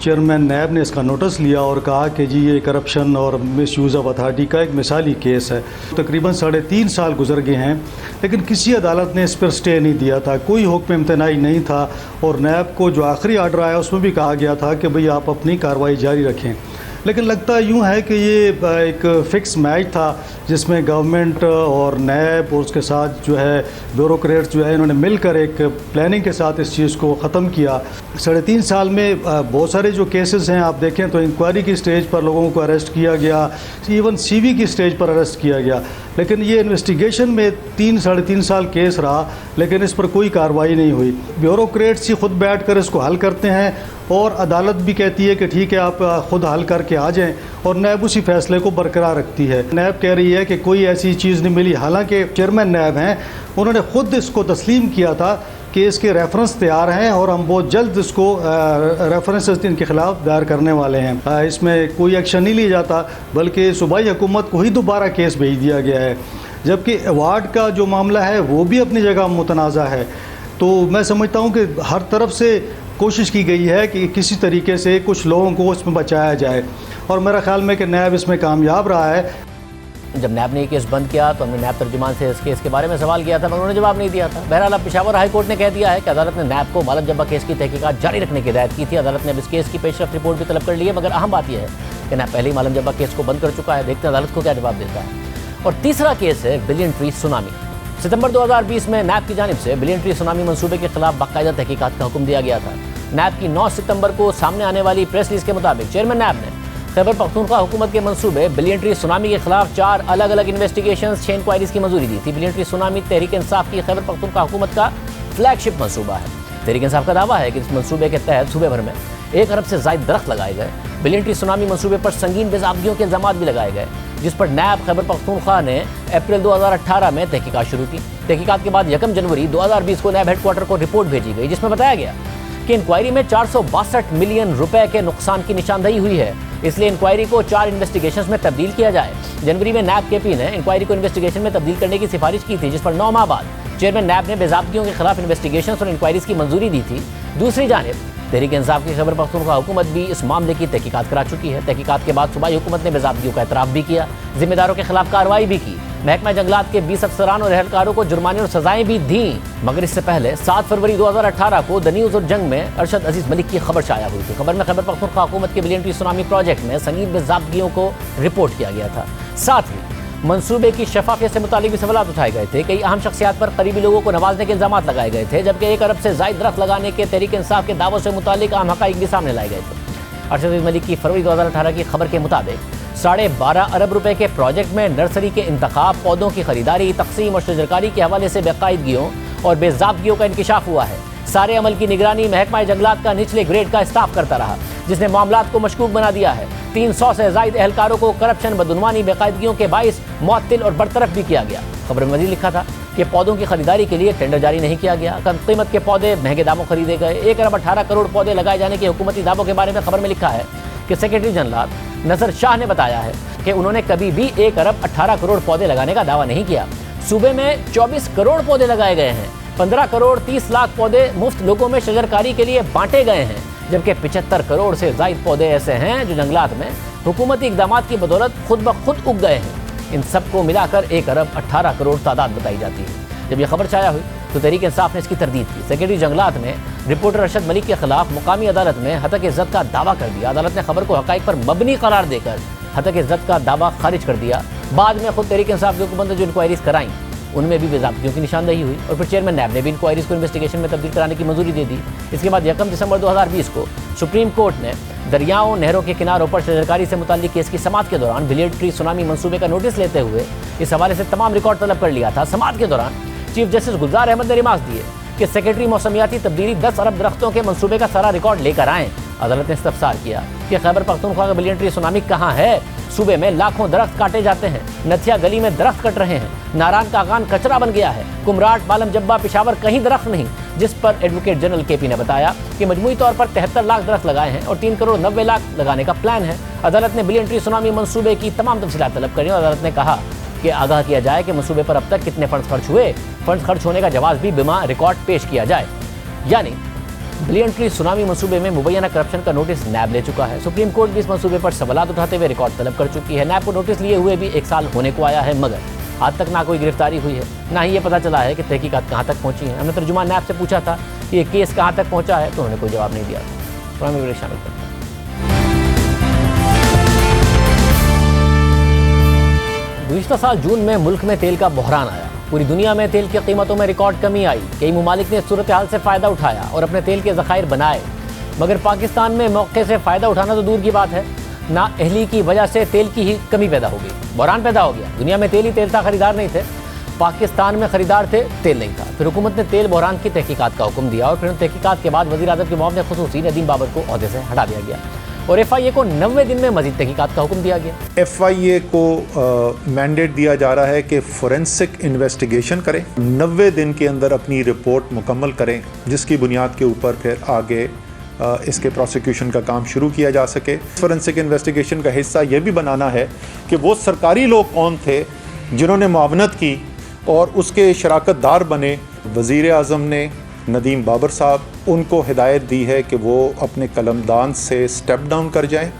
चेयरमैन नैब ने इसका नोटिस लिया और कहा कि जी ये करप्शन और मिसयूज़ ऑफ अथॉरिटी का एक मिसाली केस है। तकरीबन 3.5 साल गुजर गए हैं, लेकिन किसी अदालत ने इस पर स्टे नहीं दिया था, कोई हुक्म इम्तनाई नहीं था और नैब को जो आखिरी आर्डर आया उसमें भी कहा गया था कि भाई आप अपनी कार्रवाई जारी रखें। लेकिन लगता यूँ है कि ये एक फ़िक्स मैच था जिसमें गवर्नमेंट और नैब और उसके साथ जो है ब्यूरोक्रेट्स जो है इन्होंने मिलकर एक प्लानिंग के साथ इस चीज़ को ख़त्म किया। 3.5 साल में बहुत सारे जो केसेस हैं आप देखें तो इंक्वायरी की स्टेज पर लोगों को अरेस्ट किया गया, इवन CV की स्टेज पर अरेस्ट किया गया, लेकिन ये इन्वेस्टिगेशन में 3-3.5 साल केस रहा, लेकिन इस पर कोई कार्रवाई नहीं हुई। ब्यूरोक्रेट्स ही खुद बैठ कर इसको हल करते हैं और अदालत भी कहती है कि ठीक है आप खुद हल करके आ जाएं और नैब उसी फैसले को बरकरार रखती है। नैब कह रही है कि कोई ऐसी चीज़ नहीं मिली, हालांकि चेयरमैन नैब हैं उन्होंने ख़ुद इसको तस्लीम किया था कि इसके रेफरेंस तैयार हैं और हम बहुत जल्द इसको रेफरेंसेस इनके ख़िलाफ़ दायर करने वाले हैं। इसमें कोई एक्शन नहीं लिया जाता बल्कि सूबाई हुकूमत को ही दोबारा केस भेज दिया गया है। जबकि अवार्ड का जो मामला है वो भी अपनी जगह मुतनाज़ा है। तो मैं समझता हूँ कि हर तरफ से कोशिश की गई है कि किसी तरीके से कुछ लोगों को इसमें बचाया जाए, और मेरा ख्याल में कि नैब इसमें कामयाब रहा है। जब नैब ने ये केस बंद किया तो हमने नैब तर्जुमान से इस केस के बारे में सवाल किया था, मगर उन्होंने जवाब नहीं दिया था। बहरहाल अब पेशावर हाई कोर्ट ने कह दिया है कि अदालत ने नैब को मालम जब्बा केस की तहकीकात जारी रखने की हिदायत की थी। अदालत ने अब इस केस की पेशरफ रिपोर्ट भी तलब कर ली है, मगर अहम बात यह है कि नैब पहले ही मालम जब्बा केस को बंद कर चुका है। देखते हैं अदालत को क्या जवाब देता है। और तीसरा केस है बिलियन ट्री सुनामी। सितंबर 2020 में नैब की जानिब से बिलियन ट्री सुनामी मंसूबे के खिलाफ बाकायदा तहकीकात का हुक्म दिया गया था। नैब की 9 सितंबर को सामने आने वाली प्रेस रिलीज के मुताबिक चेयरमैन नैब ने खैबर पख्तूनख्वा हुकूमत के मंसूबे बिलियन ट्री सुनामी के खिलाफ 4 अलग अलग इन्वेस्टिगेशंस 6 इंक्वायरीज की मंजूरी दी थी। Billion tree tsunami Tehreek Insaf की खैबर पख्तूनख्वा हुकूमत का फ्लैगशिप मंसूबा है। तहरीक इंसाफ का दावा है कि इस मंसूबे के तहत सूबे भर में 1 अरब से ज़ायद दरख्त लगाए गए। बिलियन ट्री सुनामी मंसूबे पर संगीन बेज़ाबगियों के इल्ज़ामात भी लगाए गए, जिस पर नैब खैबर पख्तूनख्वा ने अप्रैल 2018 में तहकीकात शुरू की। तहकीकात के बाद 1 जनवरी 2020 को नैब हेडक्वार्टर को रिपोर्ट भेजी गई, जिसमें बताया गया कि इंक्वायरी में 462 मिलियन रुपए के नुकसान की निशानदेही हुई है, इसलिए इंक्वायरी को 4 इन्वेस्टिगेशंस में तब्दील किया जाए। जनवरी में नैब केपी ने इंक्वायरी को इन्वेस्टिगेशन में तब्दील करने की सिफारिश की थी, जिस पर 9 माह बाद चेयरमैन नैब ने बेज़ाब्तियों के खिलाफ इन्वेस्टिगेशंस और इंक्वायरीज की मंजूरी दी थी। दूसरी जानिब तहरीक इंसाफ की खैबर पख्तूनख्वा हुकूमत भी इस मामले की तहकीकात करा चुकी है। तहकीकात के बाद सूबाई हुकूमत ने बेज़ाब्तियों का एतराफ़ भी किया, जिम्मेदारों के खिलाफ कार्रवाई भी की। महकमा जंगलात के 20 अफसरान और एहलकारों को जुर्माने और सजाएं भी दी। मगर इससे पहले 7 फरवरी 2018 को द न्यूज़ और जंग में अरशद अजीज़ मलिक की खबर शाया हुई थी। खबर में खैबर पख्तूनख्वा हुकूमत के बिलियन ट्री सुनामी प्रोजेक्ट में संगीन बेज़ाब्तियों को रिपोर्ट किया गया था। साथ ही मंसूबे की शफाफियत से मुतालिक भी सवाल उठाए गए थे। कई अहम शख्सियात पर करीबी लोगों को नवाजने के इल्जाम लगाए गए थे, जबकि 1 अरब से ज़ायद दरख्त लगाने के तहरीक इंसाफ के दावों से मुतालिक अहम हक़ाइक़ भी सामने लाए गए थे। अरशद अजीज़ मलिक की फरवरी 2018 की खबर के मुताबिक 12.5 अरब रुपए के प्रोजेक्ट में नर्सरी के इंतखाब, पौधों की खरीदारी, तकसीम और शजरकारी के हवाले से बेकायदगियों और बेज़ाब्तियों का इंकिशाफ हुआ है। सारे अमल की निगरानी महकमा जंगलात का निचले ग्रेड का स्टाफ करता रहा, जिसने मामलात को मशकूक बना दिया है। 300 से ज़ायद एहलकारों को करप्शन, बदउनवानी, बेकायदगियों के बाइस मुअत्तिल और बरतरफ भी किया गया। खबर में मज़ीद लिखा था कि पौधों की खरीदारी के लिए टेंडर जारी नहीं किया गया, कम कीमत के पौधे महंगे दामों खरीदे गए। 1 अरब 18 करोड़ पौधे लगाए जाने के हुकूमती दावों के बारे में खबर में लिखा है कि सेक्रेटरी जनरल नज़र शाह ने बताया है कि उन्होंने कभी भी 1 अरब 18 करोड़ पौधे लगाने का दावा नहीं किया। सूबे में 24 करोड़ पौधे लगाए गए हैं। 15 करोड़ 30 लाख पौधे मुफ्त लोगों में शजरकारी के लिए बांटे गए हैं, जबकि 75 करोड़ से ज़ायद पौधे ऐसे हैं जो जंगलात में हुकूमती इक़दामात की बदौलत खुद ब खुद उग गए हैं। इन सबको मिलाकर 1 अरब 18 करोड़ तादाद बताई जाती है। जब यह खबर छाया हुई तो तहरीक इंसाफ ने इसकी तरदीद की। सेक्रेटरी जंगलात ने रिपोर्टर अरशद मलिक के खिलाफ मुकामी अदालत में हतक इज़्ज़त का दावा कर दिया। अदालत ने खबर को हक़ाइक़ पर मबनी करार देकर हतक इज़्ज़त का दावा खारिज कर दिया। बाद में खुद तहरीक इंसाफ की हुकूमत ने जो इंक्वायरीज कराई उनमें भी बेज़ाब्तियों की निशानदेही हुई, और फिर चेयरमैन नैब ने भी इंक्वायरीज को इन्वेस्टिगेशन में तब्दील कराने की मंजूरी दे दी। इसके बाद 1 दिसंबर 2020 को सुप्रीम कोर्ट ने दरियाओं, नहरों के किनारों पर शजरकारी से मुताल्लिक केस की समाअत के दौरान बिलियन ट्री सुनामी मंसूबे का नोटिस लेते हुए इस हवाले से तमाम रिकॉर्ड तलब कर लिया था। समाअत के दौरान चीफ जस्टिस गुलजार अहमद ने रिमार्क्स दिए कि सेक्रेटरी मौसमियाती तब्दीली 10 अरब दरख्तों के मंसूबे का सारा रिकॉर्ड लेकर आएँ। अदालत ने इस्तफसार किया कि खैबर पख्तूनख्वा का बिलियन ट्री सुनामी कहाँ है। सूबे में लाखों दरख्त काटे जाते हैं, नथिया गली में दरख्त कट रहे हैं, नारायण का आगान कचरा बन गया है, कुमराट, मालम जब्बा, पेशावर कहीं दरख्त नहीं, जिस पर एडवोकेट जनरल केपी ने बताया कि मजमूई तौर पर 73 लाख दरख्त लगाए हैं और 3 करोड़ 90 लाख लगाने का प्लान है। अदालत ने बिलियन ट्री सुनामी मंसूबे की तमाम तफसीलात तलब करी और अदालत ने कहा कि आगाह किया जाए कि मंसूबे पर अब तक कितने फंड खर्च हुए। फंड खर्च होने का जवाब भी बिमा रिकॉर्ड पेश किया जाए। यानी बिलियन ट्री सुनामी मंसूबे में मुबैना करप्शन का नोटिस नैब ले चुका है। सुप्रीम कोर्ट भी इस मंसूबे पर सवालात उठाते हुए रिकॉर्ड तलब कर चुकी है। नैब को नोटिस लिए हुए भी 1 साल होने को आया है, मगर आज तक ना कोई गिरफ्तारी हुई है, ना ही ये पता चला है कि तहकीकात कहाँ तक पहुँची है। हमने तर्जुमान नैब से पूछा था कि ये केस कहाँ तक पहुँचा है, तो उन्होंने कोई जवाब नहीं दिया। तो हमें शामिल करते हैं। गुज़िश्ता साल जून में मुल्क में तेल का बहरान आया। पूरी दुनिया में तेल की कीमतों में रिकॉर्ड कमी आई। कई ममालिक ने सूरत हाल से फ़ायदा उठाया और अपने तेल के ज़खायर बनाए, मगर पाकिस्तान में मौके से फ़ायदा उठाना तो दूर की बात है, ना अहली की वजह से तेल की ही कमी पैदा हो गई, बहरान पैदा हो गया। दुनिया में तेल ही तेल था, खरीदार नहीं थे। पाकिस्तान में खरीदार थे, तेल नहीं था। फिर हुकूमत ने तेल बहरान की तहकीकात का हुक्म दिया और फिर उन तहकीकात के बाद वज़ीर आज़म के मुआविन ख़ुसूसी नदीम बाबर को ओहदे से हटा दिया गया और FIA को 90 दिन में मज़ीद तहकीकात का हुक्म दिया गया। FIA को मैंडेट दिया जा रहा है कि फोरेंसिक इन्वेस्टिगेशन करें, 90 दिन के अंदर अपनी रिपोर्ट मुकम्मल करें, जिसकी बुनियाद के ऊपर फिर आगे इसके प्रोसिक्यूशन का काम शुरू किया जा सके। फोरेंसिक इन्वेस्टिगेशन का हिस्सा ये भी बनाना है कि वो सरकारी लोग कौन थे जिन्होंने मुआवनत की और उसके शराकतदार बने। वज़ीर आज़म ने नदीम बाबर साहब, उनको हिदायत दी है कि वो अपने कलमदान से स्टेप डाउन कर जाएं।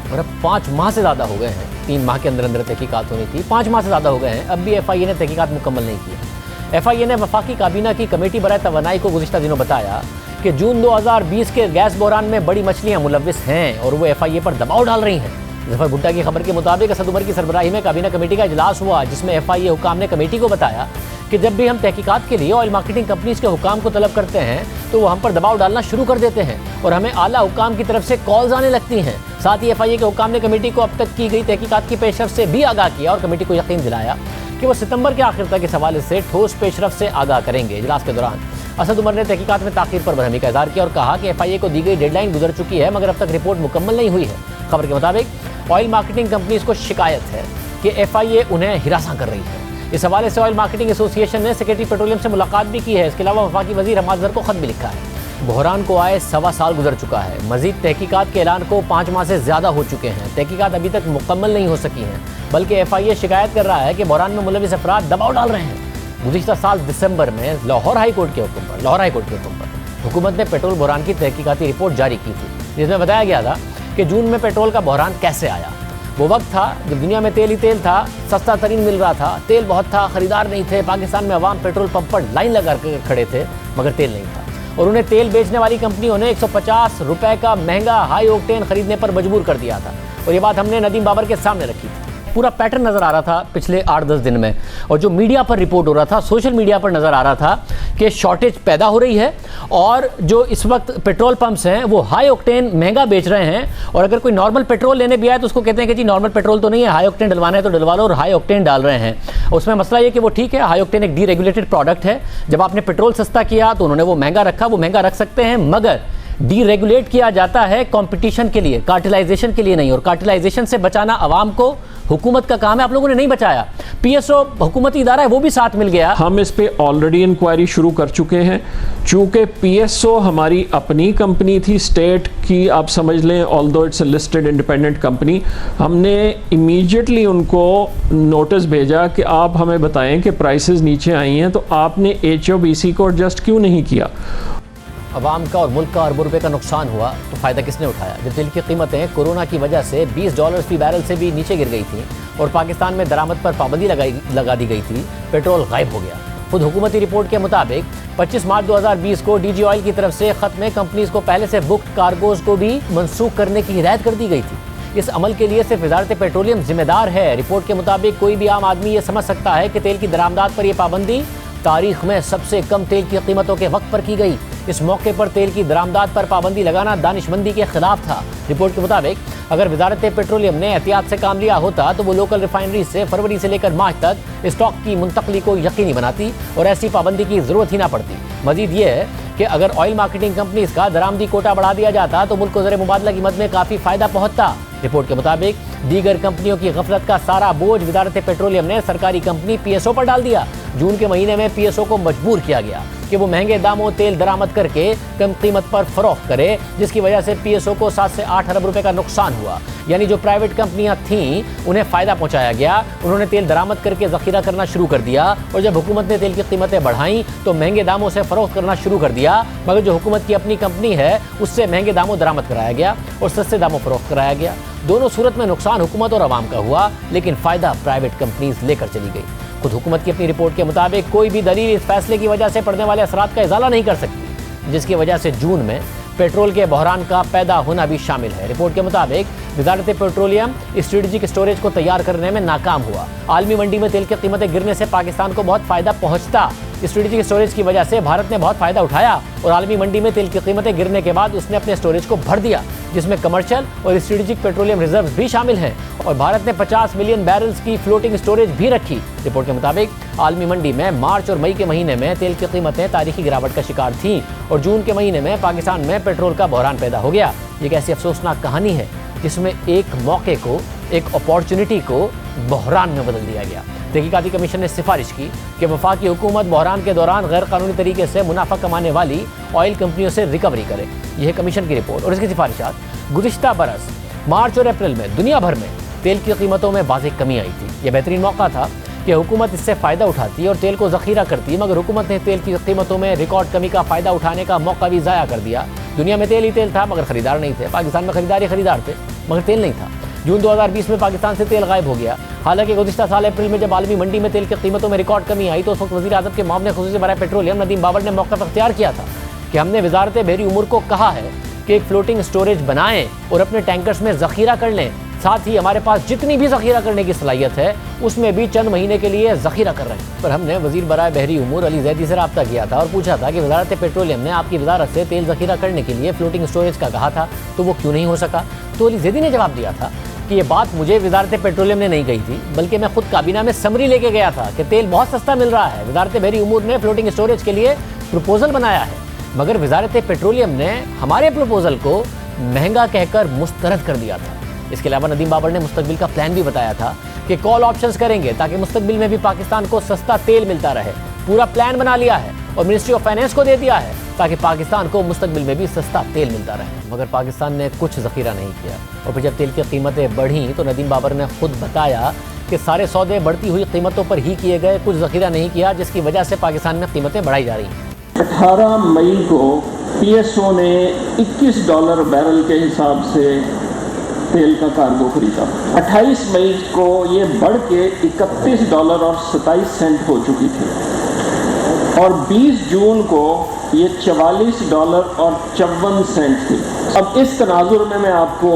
और अब 5 माह से ज़्यादा हो गए हैं, 3 माह के अंदर अंदर तहकीकात होनी थी, 5 माह से ज़्यादा हो गए हैं, अब भी FIA ने तहकीकात मुकम्मल नहीं की। FIA ने वफाकी काबीना की कमेटी बराए तवानाई को गुज़िश्ता दिनों बताया कि जून 2020 के गैस बहरान में बड़ी मछलियाँ मुलव्विस हैं और वो FIA पर दबाव डाल रही हैं। जफर भुट्टा की खबर के मुताबिक असद उमर की सरबराही में काबीना कमेटी का इजलास हुआ, जिसमें FIA हुकाम ने कमेटी को बताया कि जब भी हम तहकीकात के लिए ऑयल मार्केटिंग कंपनीज के हुकाम को तलब करते हैं तो वो हम पर दबाव डालना शुरू कर देते हैं और हमें आला हुकाम की तरफ से कॉल्स आने लगती हैं। साथ ही FIA के हुकाम ने कमेटी को अब तक की गई तहकीकात की पेशरफ से भी आगाह किया और कमेटी को यकीन दिलाया कि वो सितंबर के आखिर तक इस हवाले से ठोस पेशरफ से आगाह करेंगे। इजलास के दौरान असद उमर ने तहकीकात में ताख़ीर पर बरहमी का इज़हार किया और कहा कि FIA को दी गई डेडलाइन गुजर चुकी है मगर अब तक रिपोर्ट मुकम्मल नहीं हुई है। खबर के मुताबिक ऑयल मार्केटिंग कंपनीज को शिकायत है कि FIA उन्हें हिरासा कर रही है। इस हवाले से ऑयल मार्केटिंग एसोसिएशन ने सेक्रेटरी पेट्रोलियम से मुलाकात भी की है। इसके अलावा वफाकी वज़ीर हमाद ज़र को ख़त भी लिखा है। बहरान को आए 1.25 साल गुजर चुका है, मज़ीद तहकीकात के ऐलान को 5 माह से ज़्यादा हो चुके हैं। तहकीकात अभी तक मुकम्मल नहीं हो सकी हैं, बल्कि FIA शिकायत कर रहा है कि बहरान में मुलविस अफराद दबाव डाल रहे हैं। गुज़िश्ता साल दिसंबर में लाहौर हाई कोर्ट के हुक्म पर हुकूमत ने पेट्रोल बहरान की तहकीकाती रिपोर्ट जारी की थी, जिसमें बताया गया था कि जून में पेट्रोल का बहरान कैसे आया। वो वक्त था जब दुनिया में तेल ही तेल था, सस्ता तरीन मिल रहा था, तेल बहुत था, ख़रीदार नहीं थे। पाकिस्तान में अवाम पेट्रोल पंप पर लाइन लगा कर खड़े थे मगर तेल नहीं था और उन्हें तेल बेचने वाली कंपनियों ने 150 रुपए का महंगा हाई ऑक्टेन खरीदने पर मजबूर कर दिया था। और ये बात हमने नदीम बाबर के सामने रखी थी। पूरा पैटर्न नज़र आ रहा था पिछले 8-10 दिन में, और जो मीडिया पर रिपोर्ट हो रहा था, सोशल मीडिया पर नज़र आ रहा था कि शॉर्टेज पैदा हो रही है और जो इस वक्त पेट्रोल पंप्स हैं वो हाई ऑक्टेन महंगा बेच रहे हैं। और अगर कोई नॉर्मल पेट्रोल लेने भी आए तो उसको कहते हैं कि जी नॉर्मल पेट्रोल तो नहीं है, हाई ऑक्टेन डलवाना है तो डलवा लो, और हाई ऑक्टेन डाल रहे हैं। उसमें मसला ये कि वो ठीक है, हाई ऑक्टेन एक डीरेगुलेटेड प्रोडक्ट है। जब आपने पेट्रोल सस्ता किया तो उन्होंने वो महंगा रखा, वो महंगा रख सकते हैं, मगर डीरेगुलेट किया जाता है कंपटीशन के लिए, कार्टेलाइजेशन के लिए नहीं। और कार्टेलाइजेशन से बचाना आवाम को हुकूमत का काम है, आप लोगों ने नहीं बचाया। PSO हुकूमती इदारा है, वो भी साथ मिल गया। हम इस पे ऑलरेडी इंक्वायरी शुरू कर चुके हैं। चूंकि PSO हमारी अपनी कंपनी थी, स्टेट की आप समझ लें, although it's a listed independent company, हमने इमीडिएटली उनको नोटिस भेजा कि आप हमें बताएं कि प्राइसेस नीचे आई हैं, तो आपने HOBC को एडजस्ट क्यों नहीं किया। अवाम का और मुल्क का अरबों रुपए का नुकसान हुआ तो फ़ायदा किसने उठाया? जब तेल की कीमतें कोरोना की वजह से $20 फी बैरल से भी नीचे गिर गई थी और पाकिस्तान में दरामद पर पाबंदी लगा दी गई थी, पेट्रोल गायब हो गया। खुद हुकूमती रिपोर्ट के मुताबिक 25 मार्च 2020 को DG ऑयल की तरफ से ख़त में कंपनीज को पहले से बुक्ड कार्गोज को भी मनसूख करने की हिदायत कर दी गई थी। इस अमल के लिए सिर्फ वजारत पेट्रोलियम जिम्मेदार है। रिपोर्ट के मुताबिक कोई भी आम आदमी ये समझ सकता है कि तेल की दरामदात पर यह पाबंदी तारीख में सबसे कम तेल की कीमतों के वक्त पर की गई। इस मौके पर तेल की दरामदात पर पाबंदी लगाना दानिशमंदी के खिलाफ था। रिपोर्ट के मुताबिक अगर वजारत पेट्रोलियम ने एहतियात से काम लिया होता तो वो लोकल रिफाइनरी से फरवरी से लेकर मार्च तक स्टॉक की मुंतकली को यकीनी बनाती और ऐसी पाबंदी की जरूरत ही ना पड़ती। मजीद ये है कि अगर ऑयल मार्केटिंग कंपनीज का दरामदी कोटा बढ़ा दिया जाता तो मुल्क को ज़र मुबादला की मद में काफ़ी फ़ायदा पहुंचता। रिपोर्ट के मुताबिक दीगर कंपनियों की गफलत का सारा बोझ वजारत पेट्रोलियम ने सरकारी कंपनी PSO पर डाल दिया। जून के महीने में PSO को मजबूर किया गया कि वो महंगे दामों तेल दरामद करके कम कीमत पर फरोख्त करे, जिसकी वजह से PSO को 7 से 8 अरब रुपए का नुकसान हुआ। यानी जो प्राइवेट कंपनियां थीं उन्हें फ़ायदा पहुंचाया गया, उन्होंने तेल दरामद करके ज़ख़ीरा करना शुरू कर दिया। और जब हुकूमत ने तेल की कीमतें बढ़ाईं तो महंगे दामों से फ़रोख्त करना शुरू कर दिया, मगर जो हुकूमत की अपनी कंपनी है उससे महंगे दामों दरामद कराया गया और सस्ते दामों फ़रोख्त कराया गया। दोनों सूरत में नुकसान हुकूमत और आवाम का हुआ, लेकिन फ़ायदा प्राइवेट कंपनीज लेकर चली गई। खुद हुकूमत की अपनी रिपोर्ट के मुताबिक कोई भी दलील इस फैसले की वजह से पड़ने वाले असरात का इजाला नहीं कर सकती, जिसकी वजह से जून में पेट्रोल के बहरान का पैदा होना भी शामिल है। रिपोर्ट के मुताबिक वजारत पेट्रोलियम स्ट्रेटेजिक स्टोरेज को तैयार करने में नाकाम हुआ। आलमी मंडी में तेल की कीमतें गिरने से पाकिस्तान को बहुत फ़ायदा पहुंचता। स्ट्रेटेजिक स्टोरेज की वजह से भारत ने बहुत फ़ायदा उठाया और आलमी मंडी में तेल की कीमतें गिरने के बाद उसने अपने स्टोरेज को भर दिया, जिसमें कमर्शियल और स्ट्रेटेजिक पेट्रोलियम रिजर्व भी शामिल हैं। और भारत ने 50 मिलियन बैरल्स की फ्लोटिंग स्टोरेज भी रखी। रिपोर्ट के मुताबिक आलमी मंडी में मार्च और मई के महीने में तेल की कीमतें तारीखी गिरावट का शिकार थीं और जून के महीने में पाकिस्तान में पेट्रोल का बहरान पैदा हो गया। ये एक ऐसी अफसोसनाक कहानी है जिसमें एक मौके को, एक अपॉर्चुनिटी को बहरान में बदल दिया गया। तहकीकाती कमीशन ने सिफारिश की कि वफाकी हुकूमत बहरान के दौरान गैर कानूनी तरीके से मुनाफा कमाने वाली ऑयल कंपनियों से रिकवरी करे। यह कमीशन की रिपोर्ट और इसकी सिफारिशात गुज़िश्ता बरस मार्च और अप्रैल में दुनिया भर में तेल की कीमतों में वाज़ेह कमी आई थी। यह बेहतरीन मौका था कि हुकूमत इससे फ़ायदा उठाती है और तेल को ज़ख़ीरा करती है, मगर हुकूमत ने तेल की कीमतों में रिकॉर्ड कमी का फ़ायदा उठाने का मौका भी ज़ाया कर दिया। दुनिया में तेल ही तेल था मगर ख़रीदार नहीं थे। पाकिस्तान में ख़रीदार थे मगर तेल नहीं था। जून 2020 में पाकिस्तान से तेल गायब हो गया। हालांकि गुज़िश्ता साल अप्रैल में जब आलमी मंडी में तेल की कीमतों में रिकॉर्ड कमी आई तो उस वक्त वज़ीर आज़म के मामले ख़ुसूसी बराए पेट्रोलियम नदीम बाबर ने मौक़िफ़ अख्तियार किया था कि हमने वज़ारत बहरी उमूर को कहा है कि एक फ्लोटिंग स्टोरेज बनाएं और अपने टैंकर्स में ज़ख़ीरा कर लें। साथ ही हमारे पास जितनी भी ज़ख़ीरा करने की सलाहियत है उसमें भी चंद महीने के लिए ज़ख़ीरा कर रहे हैं। पर हमने वज़ीर बराए बहरी उमूर अली ज़ैदी से रब्ता किया था और पूछा था कि वज़ारत पेट्रोलियम ने आपकी वज़ारत से तेल ज़ख़ीरा करने के लिए फ्लोटिंग स्टोरेज का कहा था तो वो क्यों नहीं हो सका। तो अली ज़ैदी ने जवाब दिया था कि ये बात मुझे वज़ारत पेट्रोलियम ने नहीं कही थी, बल्कि मैं खुद काबीना में समरी लेके गया था कि तेल बहुत सस्ता मिल रहा है। वज़ारत बहरी उमूर ने फ्लोटिंग स्टोरेज के लिए प्रपोजल बनाया है मगर वज़ारत पेट्रोलियम ने हमारे प्रपोजल को महंगा कहकर मुस्तरद कर दिया था। इसके अलावा नदीम बाबर ने मुस्तकबिल का प्लान भी बताया था कि कॉल ऑप्शंस करेंगे ताकि मुस्तकबिल में भी पाकिस्तान को सस्ता तेल मिलता रहे। पूरा प्लान बना लिया है और मिनिस्ट्री ऑफ फाइनेंस को दे दिया है ताकि पाकिस्तान को मुस्तकबिल में भी सस्ता तेल मिलता रहे। मगर पाकिस्तान ने कुछ ज़ख़ीरा नहीं किया और फिर जब तेल की कीमतें बढ़ीं तो नदीम बाबर ने खुद बताया कि सारे सौदे बढ़ती हुई कीमतों पर ही किए गए, कुछ ज़ख़ीरा नहीं किया, जिसकी वजह से पाकिस्तान में कीमतें बढ़ाई जा रही हैं। 18 मई को PSO ने $21 बैरल के हिसाब से तेल का कार्गो खरीदा। 28 मई को ये बढ़ के $31.27 हो चुकी थी और 20 जून को ये $44.54 थी। अब इस तनाजुर में मैं आपको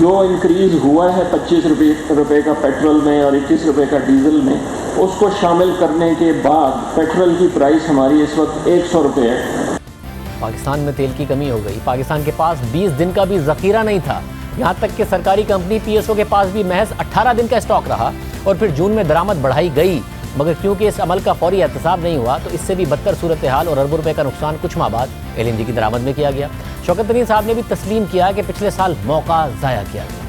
जो इंक्रीज़ हुआ है 25 रुपये का पेट्रोल में और 21 रुपये का डीजल में, उसको शामिल करने के बाद पेट्रोल की प्राइस हमारी इस वक्त 100 रुपये है। पाकिस्तान में तेल की कमी हो गई। पाकिस्तान के पास 20 दिन का भी ज़ख़ीरा नहीं था। यहाँ तक कि सरकारी कंपनी PSO के पास भी महज 18 दिन का स्टॉक रहा और फिर जून में दरामद बढ़ाई गई, मगर क्योंकि इस अमल का फौरी एहतसाब नहीं हुआ तो इससे भी बदतर सूरत हाल और अरबों रुपए का नुकसान कुछ माह बाद LNG की दरामद में किया गया। शौकत तरीन साहब ने भी तस्लीम किया कि पिछले साल मौका ज़ाया किया गया।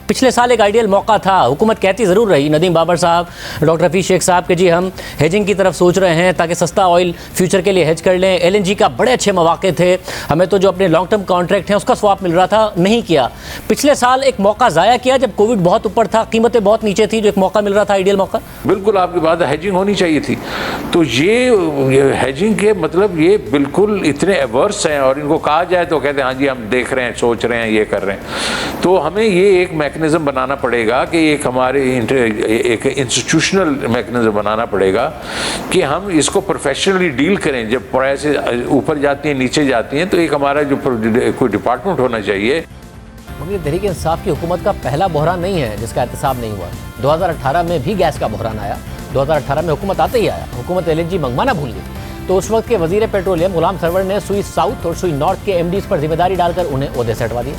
पिछले साल एक आइडियल मौका था। हुकूमत कहती ज़रूर रही, नदीम बाबर साहब, डॉक्टर हफीज़ शेख साहब, कि जी हम हेजिंग की तरफ सोच रहे हैं ताकि सस्ता ऑयल फ्यूचर के लिए हेज कर लें। LNG का बड़े अच्छे मौके थे, हमें तो जो अपने लॉन्ग टर्म कॉन्ट्रैक्ट हैं उसका स्वाप मिल रहा था, नहीं किया। पिछले साल एक मौका ज़ाया किया जब कोविड बहुत ऊपर था, कीमतें बहुत नीचे थी, जो एक मौका मिल रहा था, आइडियल मौका। बिल्कुल आपकी बात है, हेजिंग होनी चाहिए थी। तो ये हेजिंग के मतलब ये बिल्कुल इतने एवर्स हैं और इनको कहा जाए तो कहते हैं हाँ जी हम देख रहे हैं, सोच रहे हैं, ये कर रहे हैं। तो हमें ये एक मैकेनिज्म बनाना पड़ेगा कि एक हमारे एक इंस्टीट्यूशनल मैकेनिज्म बनाना पड़ेगा कि हम इसको प्रोफेशनली डील करें। जब प्राइस ऊपर जाती हैं, नीचे जाती हैं, तो एक हमारा जो कोई डिपार्टमेंट होना चाहिए। मगर ये तहरीक इंसाफ की हुकूमत का पहला बहरान नहीं है जिसका एहतसाब नहीं हुआ। 2018 में भी गैस का बहरान आया। 2018 में हुकूमत आते ही आया, हुकूमत LNG मंगवाना भूल गई। तो उस वक्त के वजीर पेट्रोलियम गुलाम सरवर ने सुई साउथ और सुई नॉर्थ के MDs पर जिम्मेदारी डालकर उन्हें ओहदे से हटवा दिया।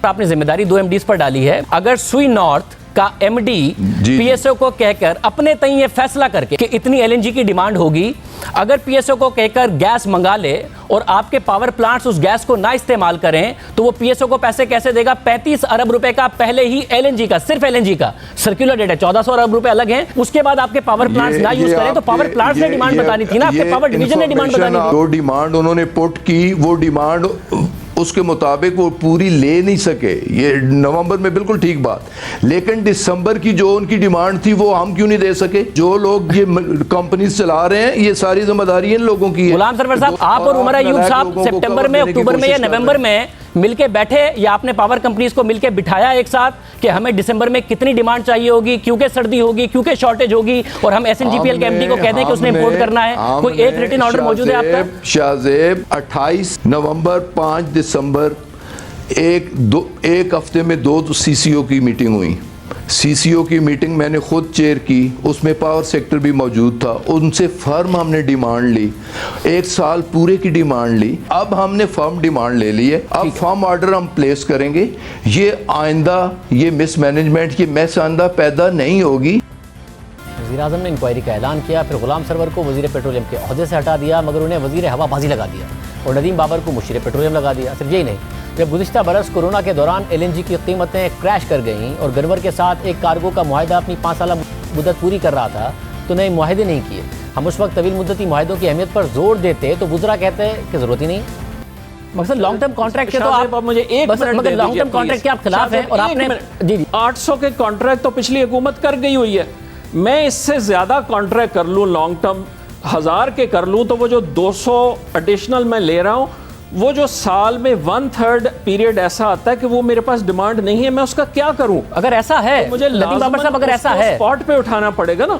आपने जिम्मेदारी 2 MDs पर डाली है। अगर सुई नॉर्थ का MD PSO को कहकर अपने तय ये फैसला करके कि इतनी LNG की डिमांड होगी, अगर PSO को कहकर गैस मंगा ले और आपके पावर प्लांट्स उस गैस को ना इस्तेमाल करें तो वो PSO को पैसे कैसे देगा? 35 अरब रुपए का पहले ही LNG का, सिर्फ LNG का सर्कुलर डेट है, 1400 अरब रुपए अलग हैं। उसके बाद आपके पावर प्लांट्स ना यूज करें तो पावर प्लांट्स ने डिमांड बतानी थी ना, आपके पावर डिवीजन ने डिमांड बतानी थी। जो डिमांड उन्होंने पुट की वो डिमांड उसके मुताबिक वो पूरी ले नहीं सके। ये नवंबर में बिल्कुल ठीक बात, लेकिन दिसंबर की जो उनकी डिमांड थी वो हम क्यों नहीं दे सके? जो लोग ये कंपनी चला रहे हैं ये सारी जिम्मेदारी इन लोगों की है। गुलाम सरवर साहब, आप और उमर अयूब साहब सितंबर में, अक्टूबर में या नवंबर में मिलके बैठे या आपने पावर कंपनीज को मिलके बिठाया एक साथ कि हमें दिसंबर में कितनी डिमांड चाहिए होगी, क्योंकि सर्दी होगी, क्योंकि शॉर्टेज होगी, और हम SNGPL के MD को कह दें कि उसने इंपोर्ट करना है? कोई एक रिटन ऑर्डर मौजूद है आपका? शाहजेब 28 नवंबर 5 दिसंबर एक हफ्ते में 2 CCO की मीटिंग हुई। CCO की मीटिंग मैंने खुद चेयर की, उसमें पावर सेक्टर भी मौजूद था। उनसे फर्म हमने डिमांड ली, 1 साल पूरे की डिमांड ली। अब हमने फर्म डिमांड ले ली है, अब फर्म ऑर्डर हम प्लेस करेंगे। ये आइंदा ये मिसमैनेजमेंट, ये मैस आइंदा पैदा नहीं होगी। वज़ीर-ए-आज़म ने इंक्वायरी का ऐलान किया, फिर गुलाम सरवर को वज़ीर पेट्रोलियम के ओहदे से हटा दिया, मगर उन्हें वज़ीर हवाबाजी लगा दिया और नदीम बाबर को मुशीर पेट्रोलियम लगा दिया। सिर्फ यही नहीं, जब गुज़िश्ता बरस कोरोना के दौरान LNG की कीमतें क्रैश कर गईं और गनवर के साथ एक कार्गो का मुआहदा अपनी 5 साल मुद्दत पूरी कर रहा था तो नए मुआहदे नहीं किए। हम उस वक्त तवील मुद्दती मुआहदों की अहमियत पर जोर देते तो वुज़रा कहते कि ज़रूरत ही नहीं। मकसद लॉन्ग टर्म कॉन्ट्रैक्ट के तो आप मुझे एक मगर लॉन्ग टर्म कॉन्ट्रैक्ट के आप खिलाफ हैं और आपने 800 के कॉन्ट्रैक्ट तो पिछली हुकूमत कर गई हुई है। मैं इससे ज़्यादा कॉन्ट्रैक्ट कर लूँ लॉन्ग टर्म 1000 के कर लूँ तो वो जो 200 एडिशनल मैं ले रहा हूँ वो जो साल में 1/3 पीरियड ऐसा आता है कि वो मेरे पास डिमांड नहीं है, मैं उसका क्या करूँ? अगर ऐसा है तो मुझे लतीफ़ बाबर साहब, अगर ऐसा है स्पॉट पे उठाना पड़ेगा ना।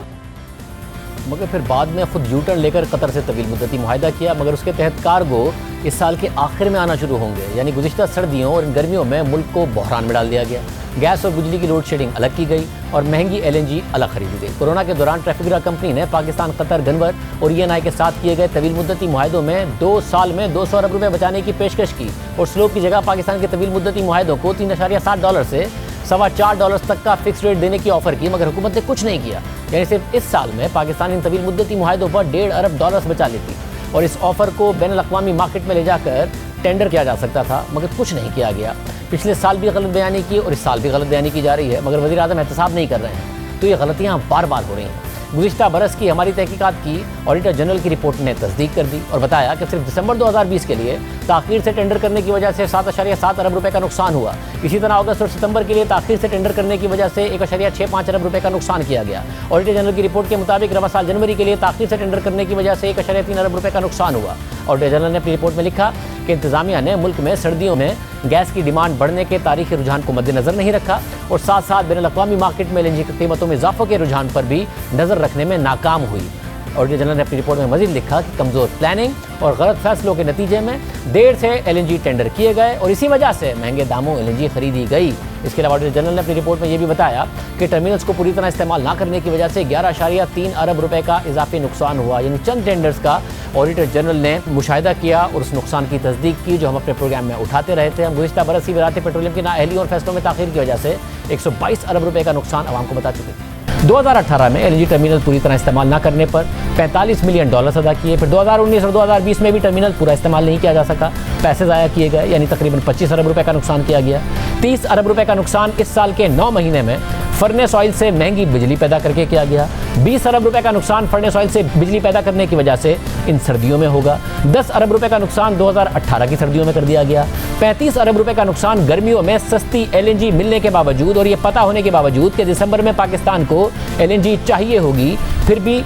मगर फिर बाद में खुद यू टर्न लेकर कतर से तवील मुद्दती मुआहदा किया, मगर उसके तहत कार्गो इस साल के आखिर में आना शुरू होंगे। यानी गुज़िश्ता सर्दियों और गर्मियों में मुल्क को बहरान में डाल दिया गया। गैस और बिजली की लोड शेडिंग अलग की गई और महंगी LNG अलग खरीदी गई। कोरोना के दौरान ट्रैफिकरा कंपनी ने पाकिस्तान, कतर, गनवर और ENI के साथ किए गए तवील मुद्दती मुआहदों में 2 साल में 200 अरब रुपये बचाने की पेशकश की और स्लोप की जगह पाकिस्तान के तवील मुद्दती मुआहदों को $3.60 से $4.25 तक का फिक्स रेट देने की ऑफर की, मगर हुकूमत ने कुछ नहीं किया। यानी सिर्फ इस साल में पाकिस्तान इन तवील मुद्दती मुआहदों पर $1.5 अरब बचा लेती और इस ऑफर को बैन अल-अक़वामी मार्केट में ले जाकर टेंडर किया जा सकता था, मगर कुछ नहीं किया गया। पिछले साल भी गलत बयानी की और इस साल भी गलत बयानी की जा रही है, मगर वज़ीर आज़म एहतसाब नहीं कर रहे हैं, तो ये गलतियाँ बार बार हो रही हैं। गुज़िश्ता बरस की हमारी तहकीकात की ऑडिटर जनरल की रिपोर्ट ने तस्दीक कर दी और बताया कि सिर्फ दिसंबर 2020 के लिए ताख़ीर से टेंडर करने की वजह से 7.7 अरब रुपये का नुकसान हुआ। इसी तरह अगस्त और सितंबर के लिए ताख़ीर से टेंडर करने की वजह से 1.65 अरब रुपये का नुकसान किया गया। ऑडिटर जनरल की रिपोर्ट के मुताबिक रवा साल जनवरी के लिए ताख़ीर से टेंडर करने की वजह से 1.3 अरब रुपये का नुकसान हुआ। ऑडिटर जनरल ने अपनी रिपोर्ट में लिखा कि इंतजामिया ने मुल्क में सर्दियों में गैस की डिमांड बढ़ने के तारीखी रुझान को मद्देनजर नहीं रखा और साथ साथ बैनुल अक़वामी मार्केट में LNG की कीमतों में इजाफे के रुझान पर भी नज़र रखने में नाकाम हुई। ऑडिटर जनरल ने अपनी रिपोर्ट में मज़ीद लिखा कि कमज़ोर प्लानिंग और गलत फैसलों के नतीजे में देर से LNG टेंडर किए गए और इसी वजह से महंगे दामों LNG खरीदी गई। इसके अलावा ऑडिटर जनरल ने अपनी रिपोर्ट में यह भी बताया कि टर्मिनल्स को पूरी तरह इस्तेमाल ना करने की वजह से 11.3 अरब रुपए का इजाफी नुकसान हुआ। यानी चंद टेंडर्स का ऑडिटर जनरल ने मुशाहिदा किया और उस नुकसान की तस्दीक की जो हम अपने प्रोग्राम में उठाते रहे थे। हम गुज़िश्ता बरस ही वज़ारत पेट्रोलियम की नाअहली और फैसलों में ताख़ीर की वजह से 122 अरब रुपए का नुकसान आवाम को बता चुके थे। 2018 में LNG टर्मिनल पूरी तरह इस्तेमाल ना करने पर $45 मिलियन अदा किए। फिर 2019 और 2020 में भी टर्मिनल पूरा इस्तेमाल नहीं किया जा सका, पैसे ज़ाया किए गए, यानी तकरीबन 25 अरब रुपए का नुकसान किया गया। 30 अरब रुपए का नुकसान इस साल के 9 महीने में फर्नेस ऑयल से महंगी बिजली पैदा करके किया गया। 20 अरब रुपए का नुकसान फर्नेस ऑयल से बिजली पैदा करने की वजह से इन सर्दियों में होगा। 10 अरब रुपए का नुकसान 2018 की सर्दियों में कर दिया गया। 35 अरब रुपए का नुकसान गर्मियों में सस्ती LNG मिलने के बावजूद और ये पता होने के बावजूद कि दिसंबर में पाकिस्तान को LNG चाहिए होगी, फिर भी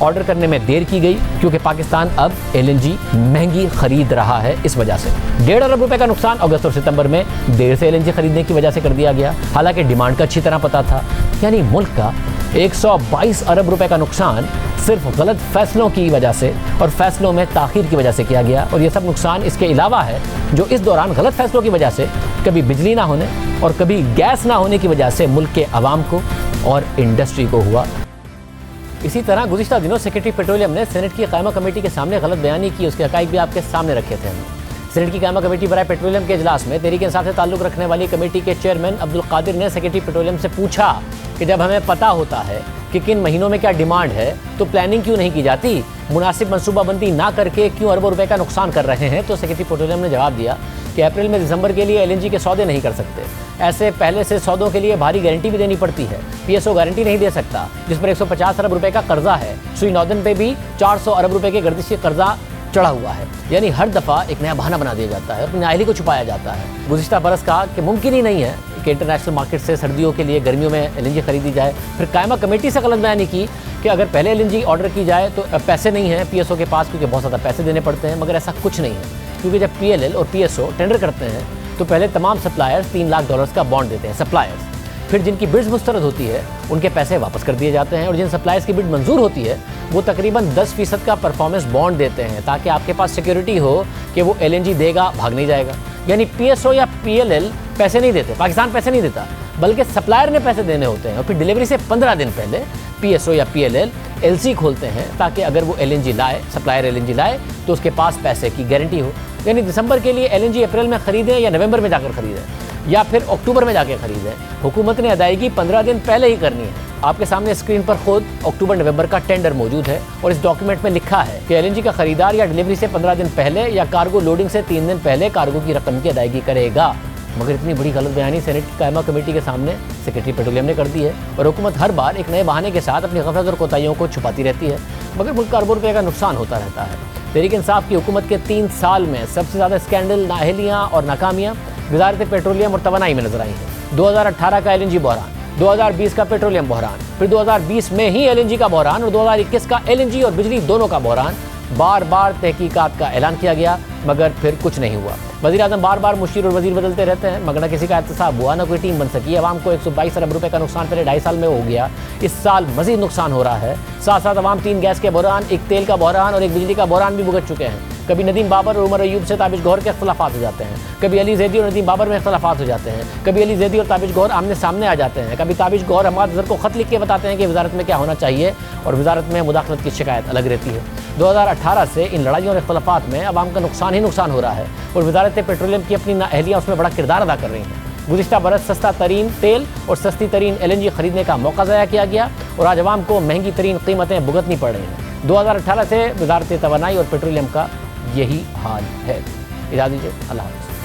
ऑर्डर करने में देर की गई क्योंकि पाकिस्तान अब LNG महंगी खरीद रहा है। इस वजह से 1.5 अरब रुपए का नुकसान अगस्त और सितंबर में देर से LNG खरीदने की वजह से कर दिया गया, हालांकि डिमांड का अच्छी तरह पता था। यानी मुल्क का 122 अरब रुपए का नुकसान सिर्फ गलत फैसलों की वजह से और फैसलों में ताख़ीर की वजह से किया गया। और ये सब नुकसान इसके अलावा है जो इस दौरान गलत फैसलों की वजह से कभी बिजली ना होने और कभी गैस ना होने की वजह से मुल्क के अवाम को और इंडस्ट्री को हुआ। इसी तरह गुज़िश्ता दिनों सेक्रेटरी पेट्रोलियम ने सेनेट की कायमा कमेटी के सामने गलत बयानी की, उसके हक़ाइक़ भी आपके सामने रखे थे। सेनेट की कायमा कमेटी बराए पेट्रोलियम के इजलास में तहरीक इंसाफ से ताल्लुक़ रखने वाली कमेटी के चेयरमैन अब्दुल कादिर ने सेक्रेटरी पेट्रोलियम से पूछा कि जब हमें पता होता है कि किन महीनों में क्या डिमांड है तो प्लानिंग क्यों नहीं की जाती, मुनासिब मनसूबाबंदी ना करके क्यों अरबों रुपए का नुकसान कर रहे हैं। तो सेक्रेटरी पेट्रोलियम ने जवाब दिया कि अप्रैल में दिसंबर के लिए LNG के सौदे नहीं कर सकते, ऐसे पहले से सौदों के लिए भारी गारंटी भी देनी पड़ती है। PSO गारंटी नहीं दे सकता जिस पर 150 अरब रुपए का कर्जा है। सुई नॉर्दर्न पे भी 400 अरब रुपए के गर्दिशी कर्जा चढ़ा हुआ है। यानी हर दफ़ा एक नया बहाना बना दिया जाता है, अपनी नाअहली को छुपाया जाता है। गुज़िश्ता बरस कहा कि मुमकिन ही नहीं है कि इंटरनेशनल मार्केट से सर्दियों के लिए गर्मियों में LNG खरीदी जाए। फिर कायमा कमेटी से गलत बयानी की कि अगर पहले LNG ऑर्डर की जाए तो पैसे नहीं हैं PSO के पास क्योंकि बहुत ज़्यादा पैसे देने पड़ते हैं, मगर ऐसा कुछ नहीं है क्योंकि जब PLL और PSO टेंडर करते हैं तो पहले तमाम सप्लायर्स $3 लाख का बॉन्ड देते हैं सप्लायर्स। फिर जिनकी बिड्स मुस्तरद होती है उनके पैसे वापस कर दिए जाते हैं और जिन सप्लायर्स की बिड मंजूर होती है वो तकरीबन 10% का परफॉर्मेंस बॉन्ड देते हैं ताकि आपके पास सिक्योरिटी हो कि वो LNG देगा, भाग नहीं जाएगा। यानी PSO या PLL पैसे नहीं देते, पाकिस्तान पैसे नहीं देता, बल्कि सप्लायर ने पैसे देने होते हैं और फिर डिलीवरी से 15 दिन पहले PSO या PLL LC खोलते हैं ताकि अगर वो LNG लाए, सप्लायर LNG लाए तो उसके पास पैसे की गारंटी हो। यानी दिसंबर के लिए LNG अप्रैल में खरीदें या नवंबर में जाकर खरीदें या फिर अक्टूबर में जाकर खरीदें, हुकूमत ने अदायगी 15 दिन पहले ही करनी है। आपके सामने स्क्रीन पर खुद अक्टूबर नवंबर का टेंडर मौजूद है और इस डॉक्यूमेंट में लिखा है कि LNG का खरीदार या डिलीवरी से 15 दिन पहले या कार्गो लोडिंग से 3 दिन पहले कार्गो की रकम की अदायगी करेगा। मगर इतनी बड़ी गलत बयानी सेनेट की कायमा कमेटी के सामने सेक्रेटरी पेट्रोलियम ने कर दी है और हुकूमत हर बार एक नए बहाने के साथ अपनी गफलत और कोताहियों को छुपाती रहती है, मगर मुल्क का अरबों रुपये का नुकसान होता रहता है। तहरीक इंसाफ की हुकूमत के 3 साल में सबसे ज़्यादा स्कैंडल, नाअहलियाँ और नाकामियाँ वज़ारत पेट्रोलियम और तवानाई में नजर आई हैं। 2018 का LNG बहरान, 2020 का पेट्रोलियम बहरान, फिर 2020 में ही LNG का बहरान और 2021 का LNG और बिजली दोनों का बहरान। बार बार तहकीकात का ऐलान किया गया मगर फिर कुछ नहीं हुआ। वज़ीर-ए-आज़म बार बार मुशीर और वज़ीर बदलते रहते हैं मगर न किसी का एहतसाब हुआ, न कोई टीम बन सकी। आवाम को 122 अरब रुपए का नुकसान पहले 2.5 साल में हो गया, इस साल मजीद नुकसान हो रहा है। साथ साथ अवाम 3 गैस के बहरान, 1 तेल का बहरान और 1 बिजली का बहरान भी भुगत चुके हैं। कभी नदीम बाबर और उमर अयूब से ताबिश गौहर के अख्तलाफात हो जाते हैं, कभी अली जैदी और नदीम बाबर में अख्तलाफात हो जाते हैं, कभी अली जैदी और ताबिश गौहर आमने सामने आ जाते हैं, कभी ताबिश गौहर हमाद अज़हर को ख़त लिख के बताते हैं कि वजारत में क्या होना चाहिए और वजारत में मुदाखलत की शिकायत अलग रहती है। 2018 से इन लड़ाइयों और अख्तलाफात में अवाम का नुकसान ही नुकसान हो रहा है और वजारत पेट्रोलियम की अपनी नाअहलियाँ उसमें बड़ा किरदार अदा कर रही हैं। गुज़िश्ता बरस सस्ता तरीन तेल और सस्ती तरीन LNG खरीदने का मौका ज़ाया किया गया और आज अवाम को महंगी तरीन कीमतें भुगतनी पड़ रही हैं। 2018 से वजारत तवानाई और पेट्रोलियम का यही हाल है। इजाज़त दीजिए, अल्लाह हाफ़िज़।